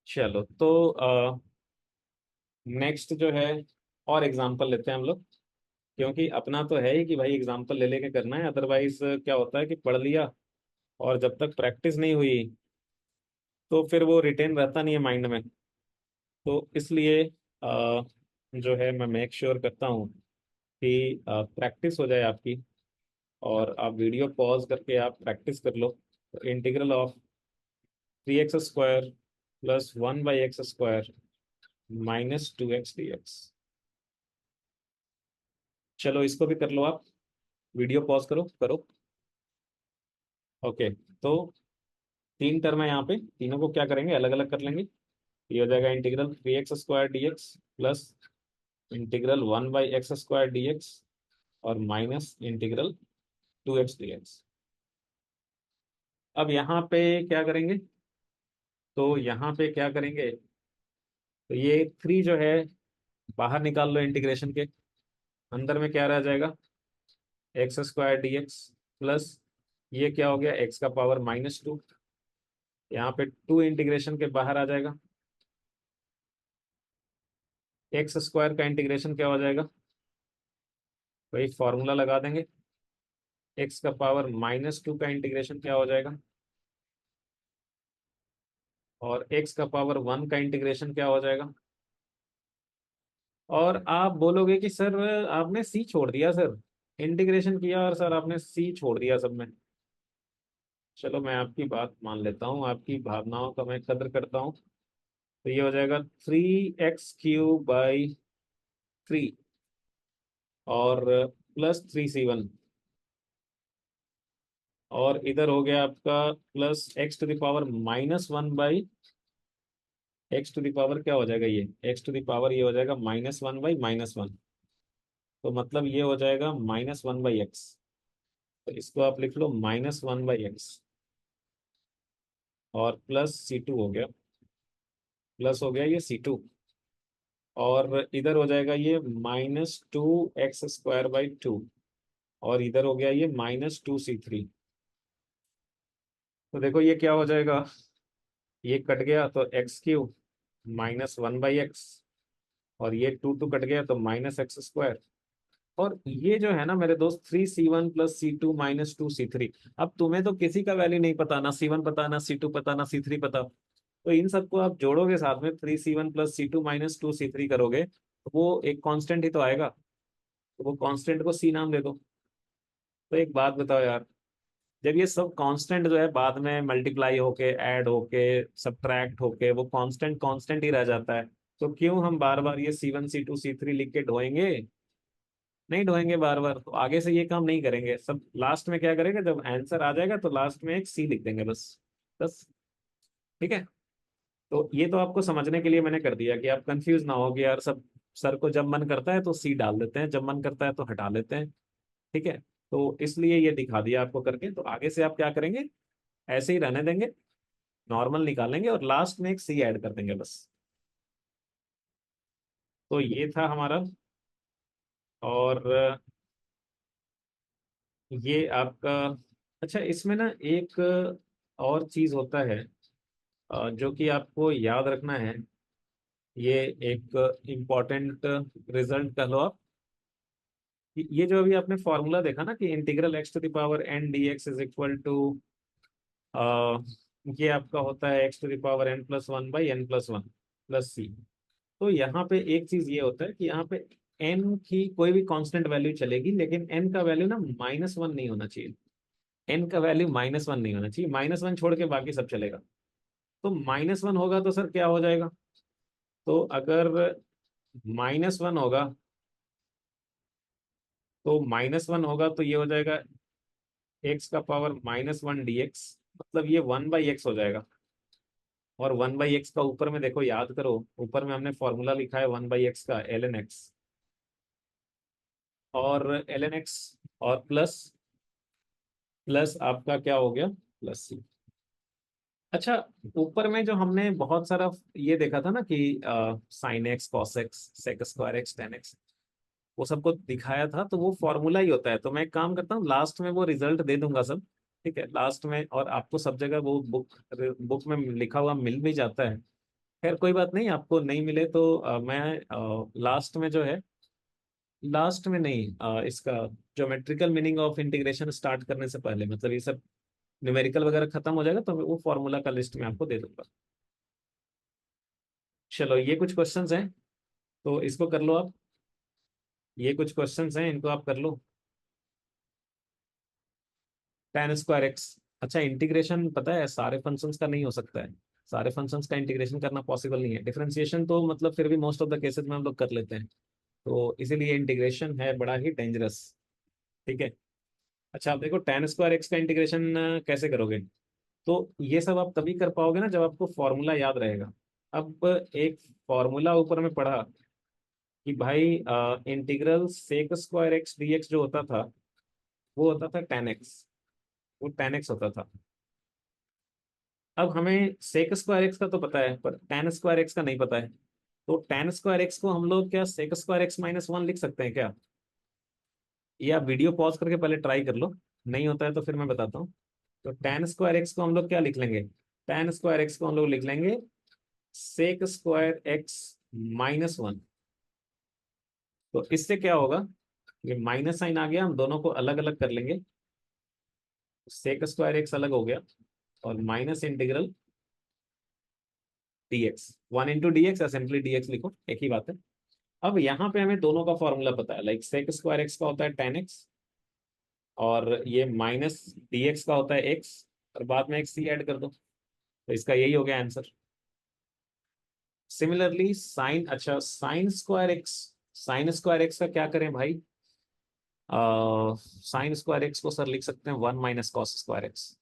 चलो, तो नेक्स्ट जो है, और एग्जांपल लेते हैं हम लोग, क्योंकि अपना तो है ही कि भाई एग्जांपल ले लेके करना है, अदरवाइज क्या होता है कि पढ़ लिया और जब तक प्रैक्टिस नहीं हुई तो फिर वो रिटेन रहता नहीं है माइंड में। तो इसलिए जो है मैं मेक श्योर करता हूँ कि प्रैक्टिस हो जाए आपकी। और आप वीडियो पॉज करके आप प्रैक्टिस कर लो। तो integral of 3x² plus 1/x² minus 2x dx। चलो इसको भी कर लो आप, वीडियो पॉज करो करो। ओके, तो तीन टर्म है यहाँ पे, तीनों को क्या करेंगे, अलग अलग कर लेंगे। ये हो जाएगा integral 3x² dx plus integral 1/x² dx और माइनस इंटीग्रल 2x dx। अब यहाँ पे क्या करेंगे, तो यहाँ पे क्या करेंगे, तो ये 3 जो है बाहर निकाल लो इंटीग्रेशन के। अंदर में क्या रह जाएगा, x² dx प्लस ये क्या हो गया, x का पावर -2। यहाँ पे 2 इंटीग्रेशन के बाहर आ जाएगा। x² का इंटीग्रेशन क्या हो जाएगा, वही फॉर्मूला लगा देंगे। x का पावर -2 का इंटीग्रेशन क्या हो जाएगा, और x का पावर 1 का इंटीग्रेशन क्या हो जाएगा। और आप बोलोगे कि सर आपने c छोड़ दिया, सर इंटीग्रेशन किया और सर आपने c छोड़ दिया सब में। चलो मैं आपकी बात मान लेता हूँ, आपकी भावनाओं का मैं कदर करता हूँ। तो ये हो जाएगा 3x³ बाई 3 और +3c1, और इधर हो गया आपका प्लस x⁻⁻1/x⁻, क्या हो जाएगा ये x⁻, ये हो जाएगा -1/-1। तो मतलब ये हो जाएगा -1/x। तो इसको आप लिख लो -1/x, और प्लस c2 हो गया, प्लस हो गया ये c2। और इधर हो जाएगा ये -2x²/2, और इधर हो गया ये -2c3। तो देखो ये क्या हो जाएगा, ये कट गया तो x³ -1/x, और ये 2 कट गया तो -x²। और ये जो है ना मेरे दोस्त 3c1 प्लस c2 -2c3। अब तुम्हें तो किसी का वैल्यू नहीं पता, ना c1 पता, ना c2 पता, ना c3 पता। तो इन सबको आप जोड़ोगे साथ में, 3c1 प्लस c2 -2c3 करोगे तो वो एक कांस्टेंट ही तो आएगा। तो वो कांस्टेंट को c नाम दे दो। तो एक बात बताओ यार, जब ये सब कांस्टेंट जो है बाद में मल्टीप्लाई होके, ऐड होके, सब्ट्रैक्ट होके वो कांस्टेंट कांस्टेंट ही रह जाता है, तो क्यों हम बार बार ये c1 c2 c3 लिख के ढोएंगे। नहीं ढोएंगे बार बार, तो आगे से ये काम नहीं करेंगे। सब लास्ट में क्या करेंगे, जब आंसर आ जाएगा तो लास्ट में एक सी लिख देंगे बस। बस, ठीक है। तो ये तो आपको समझने के लिए मैंने कर दिया कि आप कंफ्यूज ना हो कि यार सब, सर को जब मन करता है तो सी डाल देते हैं, जब मन करता है तो हटा लेते हैं। ठीक है, तो इसलिए ये दिखा दिया आपको करके। तो आगे से आप क्या करेंगे, ऐसे ही रहने देंगे, नॉर्मल निकालेंगे और लास्ट में एक सी ऐड कर देंगे बस। तो ये था हमारा। और ये आपका, अच्छा इसमें ना एक और चीज होता है जो कि आपको याद रखना है। ये एक इम्पॉर्टेंट रिजल्ट कह लो आप, कि ये जो अभी आपने फॉर्मूला देखा ना कि integral x⁻n dx is equal to, ये आपका होता है x⁻n+1/n+1 प्लस c। तो यहाँ पे एक चीज ये होता है कि यहाँ पे n की कोई भी कांस्टेंट वैल्यू चलेगी, लेकिन n का वैल्यू ना -1 नहीं होना चाहिए। n का वैल्यू -1 नहीं होना चाहिए, -1 छोड़ के बाकी सब चलेगा। तो -1 होगा तो सर क्या हो जाएगा, तो अगर -1 होगा, तो -1 होगा तो ये हो जाएगा x⁻−1 dx, मतलब ये 1/x हो जाएगा। और 1/x का ऊपर में देखो, याद करो ऊपर में हमने फॉर्मूला लिखा है 1/x का ln x, और ln x, और प्लस प्लस आपका क्या हो गया, प्लस c। अच्छा, ऊपर में जो हमने बहुत सारा ये देखा था ना कि sine x, cos x, sec square x, tan x, वो सबको दिखाया था, तो वो फॉर्मूला ही होता है। तो मैं एक काम करता हूँ, लास्ट में वो रिजल्ट दे दूंगा सब। ठीक है, लास्ट में, और आपको सब जगह वो बुक बुक में लिखा हुआ मिल भी जाता है। खैर कोई बात नहीं, आपको नहीं मिले तो मैं लास्ट में जो है, लास्ट में नहीं, इसका geometrical meaning of integration start करने से पहले, मतलब ये सब न्यूमेरिकल वगैरह खत्म हो जाएगा तो मैं वो फॉर्मूला का लिस्ट में आपको दे दूंगा। चलो ये कुछ क्वेश्चंस हैं, तो इसको कर लो आप। ये कुछ क्वेश्चंस हैं, इनको आप कर लो। tan square x. अच्छा, इंटीग्रेशन पता है सारे फंक्शंस का नहीं हो सकता है, सारे फंक्शंस का इंटीग्रेशन करना पॉसिबल नहीं है। डिफरेंशिएशन तो मतलब फिर भी मोस्ट ऑफ द केसेस में हम लोग कर लेते हैं, तो इसीलिए इंटीग्रेशन है बड़ा ही डेंजरस। ठीक है। अच्छा, आप देखो tan स्क्वायर एक्स का इंटीग्रेशन कैसे करोगे। तो ये सब आप तभी कर पाओगे ना जब आपको फॉर्मूला याद रहेगा। अब एक फॉर्मूला ऊपर में पढ़ा कि भाई integral sec square x d x जो होता था वो होता था tan एक्स, वो tan एक्स होता था। अब हमें सेक स्क्वायर एक्स का तो पता है पर tan स्क्वायर एक्स का नहीं पता है। तो tan स्क्वायर एक्स को हम लोग क्या sec square x minus one लिख सकते हैं क्या? या वीडियो पॉज करके पहले ट्राई कर लो, नहीं होता है तो फिर मैं बताता हूँ। तो tan स्क्वायर एक्स को हम लोग क्या लिख लेंगे? tan स्क्वायर एक्स को हम लोग लिख लेंगे sec square x minus one. तो इससे क्या होगा, ये माइनस साइन आ गया, हम दोनों को अलग अलग कर लेंगे। सेक स्क्वायर एक्स अलग हो गया और minus integral dx, one into d x या सिंपली dx लिखो, एक ही बात है। अब यहाँ पे हमें दोनों का फॉर्मूला पता है, लाइक सेक स्क्वायर एक्स का होता है tan एक्स और ये माइनस dx का होता है x, और बाद में एक c ऐड कर दो, तो इसका यही हो गया आंसर। सिमिलरली साइन, अच्छा साइन स्क्वायर एक्स का क्या करें भाई? साइन स्क्वायर एक्स को सर लिख सकते हैं one minus cos square x,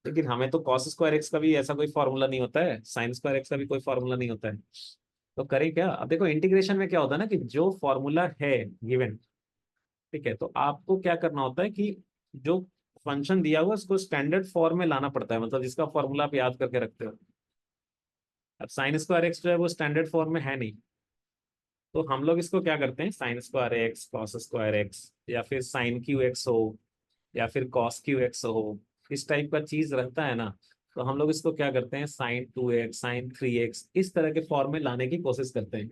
लेकिन हमें तो कॉस स्क्वायर एक्स का भी ऐसा कोई फॉर्मूला नहीं होता है, साइन स्क्वायर एक्स का भी कोई फॉर्मूला नहीं होता है। तो करें क्या? अब देखो इंटीग्रेशन में क्या होता है ना कि जो फॉर्मूला है गिवन, ठीक है, तो आपको क्या करना होता है कि जो फंक्शन दिया हुआ है उसको स्टैंडर्ड फॉर्म में लाना पड़ता है, मतलब जिसका फॉर्मूला आप याद करके रखते हो। अब साइन स्क्वायर एक्स जो है वो स्टैंडर्ड फॉर्म में है नहीं, तो हम लोग इसको क्या करते हैं, sine square x cos square x या फिर साइन क्यू एक्स हो या फिर कॉस क्यू एक्स हो, इस टाइप का चीज रहता है ना, तो हम लोग इसको क्या करते हैं sign to x sine three x इस तरह के फॉर्म में लाने की कोशिश करते हैं।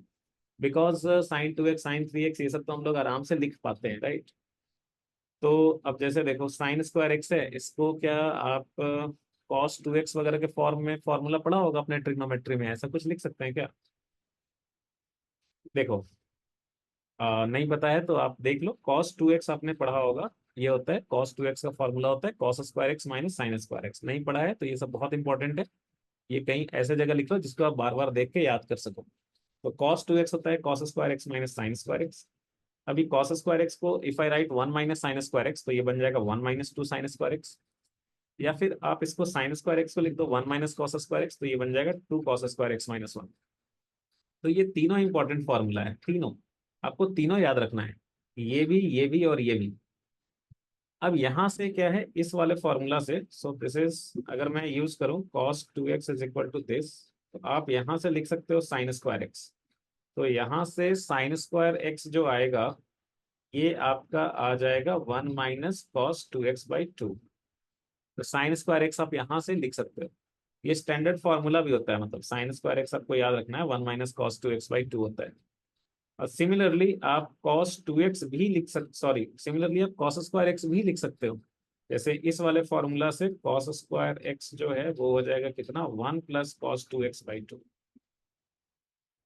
Because sign to x sine three x ये सब तो हम लोग आराम से लिख पाते हैं, राइट। तो अब जैसे देखो साइन स्क्वायर एक्स है, इसको क्या आप कॉस टू एक्स वगैरह के फॉर्म में फॉर्मूला पढ़ा होगा अपने ट्रिग्नोमेट्री में, ऐसा कुछ लिख सकते हैं क्या? देखो नहीं पता है तो आप देख लो, कॉस टू एक्स आपने पढ़ा होगा, ये होता है कॉस टू एक्स का फॉर्मूला होता है cos square x minus sine square x. नहीं पढ़ा है तो ये सब बहुत इंपॉर्टेंट है, ये कहीं ऐसे जगह लिख लो जिसको आप बार बार देख के याद कर सको। तो कॉस टू एक्स होता है cos square x minus sine square x. अभी कॉस स्क्वायर एक्स को if I right one minus sine square x तो ये बन जाएगा one minus two sine square x, या फिर आप इसको साइन स्क्वायर एक्स को लिख दो one minus cos square x तो ये बन जाएगा two cos square x minus one. तो ये तीनों इंपॉर्टेंट फॉर्मूला है, तीनों आपको तीनों याद रखना है, ये भी और ये भी। अब यहां से क्या है इस वाले फॉर्मूला से, सो दिस इज, अगर मैं यूज करूं cos 2x is equal to this, तो आप यहां से लिख सकते हो साइन स्क्वायर एक्स। तो यहां से साइन स्क्वायर एक्स जो आएगा ये आपका आ जाएगा one minus cos two x by two. तो साइन स्क्वायर एक्स आप यहां से लिख सकते हो, ये स्टैंडर्ड फॉर्मूला भी होता है, मतलब साइन स्क्वायर एक्स आपको याद रखना है one minus cos two x by two होता है। और सिमिलरली आप cos 2x भी लिख सकते, सॉरी सिमिलरली आप cos स्क्वायर एक्स भी लिख सकते हो। जैसे इस वाले फॉर्मूला से cos स्क्वायर एक्स जो है वो हो जाएगा कितना, one plus cos two x by two.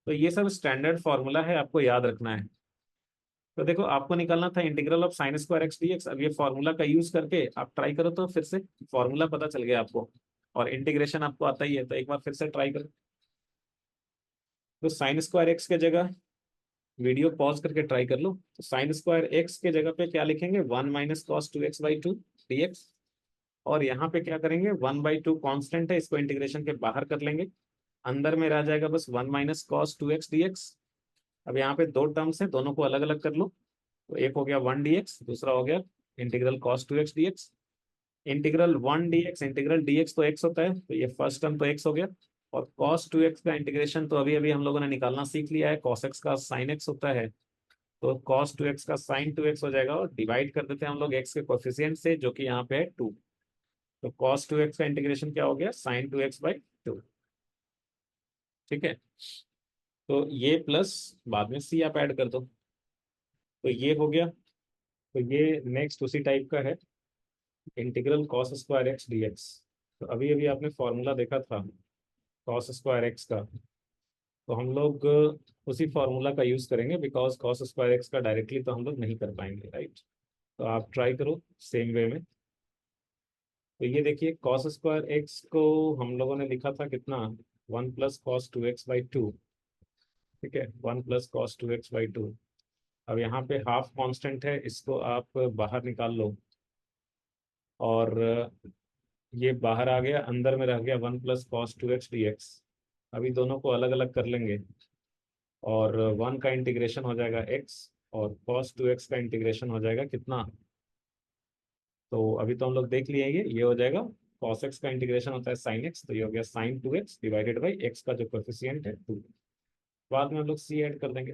तो ये सब स्टैंडर्ड फॉर्मूला है, आपको याद रखना है। तो देखो आपको निकालना था integral of sine square x d x, अब ये फॉर्मूला का यूज करके आप ट्राई करो तो फिर से फॉर्मूला पता चल गया आपको, और इंटीग्रेशन आपको आता ही है तो एक बार फिर से ट्राई करो। तो साइन स्क्वायर एक्स के जगह वीडियो पॉज करके ट्राई कर लो, तो साइन स्क्वायर एक्स के जगह पे क्या लिखेंगे, one minus cos two x by two D x. और यहाँ पे क्या करेंगे, वन बाई टू कॉन्स्टेंट है, इसको इंटीग्रेशन के बाहर कर लेंगे, अंदर में रह जाएगा बस one minus cos two x d x. अब यहाँ पे दो टर्म्स है, दोनों को अलग अलग कर लो, तो एक हो गया वन डी एक्स, दूसरा हो गया integral cos two x d x. Integral one d x integral D x तो एक्स होता है, तो ये फर्स्ट टर्म तो एक्स हो गया। और कॉस टू एक्स का इंटीग्रेशन तो अभी अभी हम लोगों ने निकालना सीख लिया है, कॉस एक्स का साइन एक्स होता है, तो cos 2x का sin 2x हो जाएगा, और डिवाइड कर देते हैं हम लोग x के कोफिशिएंट से जो कि यहाँ पे है 2। तो cos 2x का इंटीग्रेशन क्या हो गया, sin 2x बाई टू। ठीक है, तो ये प्लस बाद में c आप ऐड कर दो, तो ये हो गया। तो ये नेक्स्ट उसी टाइप का है, integral cos square x d x. तो अभी अभी आपने फॉर्मूला देखा था cos स्क्वायर एक्स का, तो हम लोग उसी फॉर्मूला का यूज करेंगे, बिकॉज cos स्क्वायर एक्स का डायरेक्टली तो हम लोग नहीं कर पाएंगे, राइट। तो आप ट्राई करो सेम वे में। तो ये देखिए कॉस स्क्वायर एक्स को हम लोगों ने लिखा था कितना, 1 + cos 2x/2। ठीक है, 1 + cos 2x/2। अब यहाँ पे हाफ कांस्टेंट है, इसको आप बाहर निकाल लो, और ये बाहर आ गया, अंदर में रह गया 1 + cos 2x dx। अभी दोनों को अलग अलग कर लेंगे, और 1 का इंटीग्रेशन हो जाएगा x, और cos 2x का इंटीग्रेशन हो जाएगा कितना। तो अभी तो हम लोग देख लिए ये हो जाएगा, cos x का इंटीग्रेशन होता है sin x, तो ये हो गया sin 2x divided by x का जो कोफिशिएंट है 2। बाद में हम लोग c ऐड कर देंगे।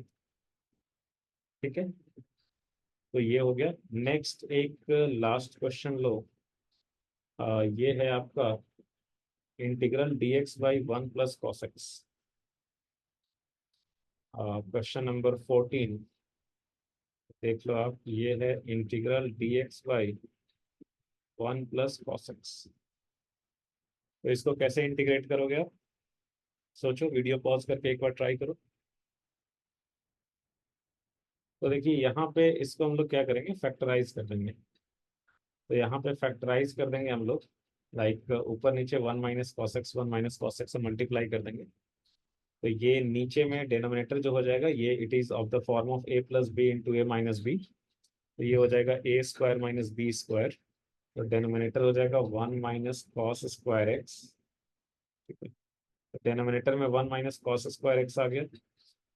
ठीक है, तो ये हो गया। नेक्स्ट एक लास्ट क्वेश्चन लो। ये है आपका integral dx/1 + cos x। Question number 14 देख लो आप, ये है इंटीग्रल dx/1 + cos x। तो इसको कैसे इंटीग्रेट करोगे आप, सोचो, वीडियो पॉज करके एक बार ट्राई करो। तो देखिए यहाँ पे इसको हम लोग क्या करेंगे, फैक्टराइज कर देंगे। तो यहाँ पे फैक्टराइज कर देंगे हम लोग, लाइक ऊपर नीचे 1 - cos x 1 - cos x से मल्टीप्लाई कर देंगे। तो ये नीचे में डिनोमिनेटर जो हो जाएगा, ये it is of the form of a + b × a - b। तो ये हो जाएगा a² - b²। तो डिनोमिनेटर हो जाएगा 1 - cos²x। तो डिनोमिनेटर में 1 - cos²x आ गया,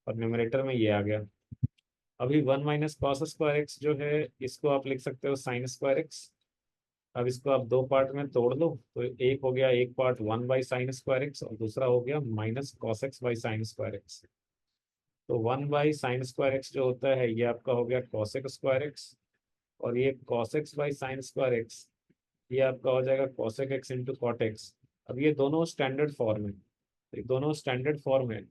और न्यूमरेटर में ये आ गया। अभी 1 - cos²x जो है, इसको आप लिख सकते हो sin²x। अब इसको आप दो पार्ट में तोड़ लो, तो एक हो गया, एक पार्ट 1/sin²x, और दूसरा हो गया -cos x/sin²x। तो 1/sin²x जो होता है, ये आपका हो गया cos x²x, और ये cos x/sin²x, ये आपका हो जाएगा cos x × cot x। अब ये दोनों स्टैंडर्ड फॉर्म है, ये दोनों स्टैंडर्ड फॉर्म है।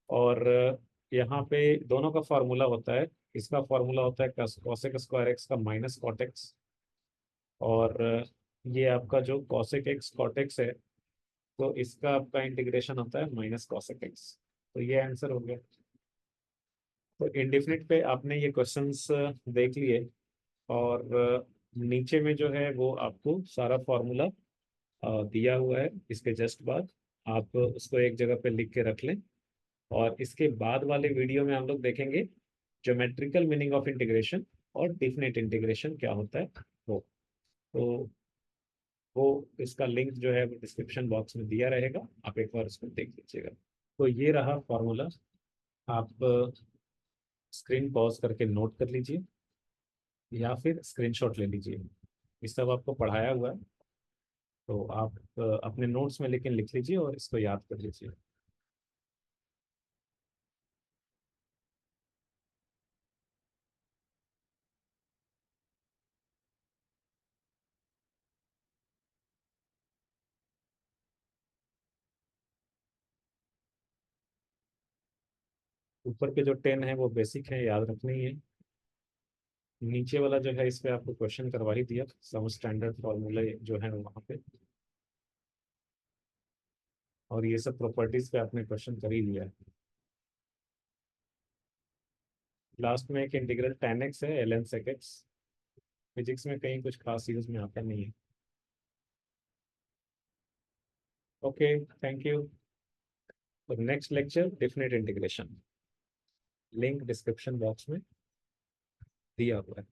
और यहाँ पे दोनों का फार्मूला होता है, इसका फार्मूला होता है cos x² का -cot x, और ये आपका जो cos x cot x है, तो इसका आपका इंटीग्रेशन होता है -cos x। तो ये आंसर हो गया। तो इंडेफिनिट पे आपने ये क्वेश्चंस देख लिए, और नीचे में जो है वो आपको सारा फॉर्मूला दिया हुआ है, इसके जस्ट बाद आप उसको एक जगह पे लिख के रख लें। और इसके बाद वाले वीडियो में हम लोग देखेंगे ज्योमेट्रिकल मीनिंग ऑफ इंटीग्रेशन और डेफिनेट इंटीग्रेशन क्या होता है वो। तो वो इसका लिंक जो है वो डिस्क्रिप्शन बॉक्स में दिया रहेगा, आप एक बार उसको देख लीजिएगा। तो ये रहा फॉर्मूला, आप स्क्रीन पॉज करके नोट कर लीजिए, या फिर स्क्रीनशॉट ले लीजिए। ये सब आपको पढ़ाया हुआ है, तो आप अपने नोट्स में लेकिन लिख लीजिए और इसको याद कर लीजिए। ऊपर के जो 10 है वो बेसिक है, याद रखना ही है। नीचे वाला जो है, इस पे आपको क्वेश्चन करवा ही दिया, सम स्टैंडर्ड फॉर्मूले जो है वहाँ पे, और ये सब प्रॉपर्टीज पे आपने क्वेश्चन कर ही लिया है। लास्ट में एक इंटीग्रल tan x है ln sec x। फिजिक्स में कहीं कुछ खास यूज में आता नहीं है। Okay, thank you. Next lecture definite integration, link description box में दिया हुआ है।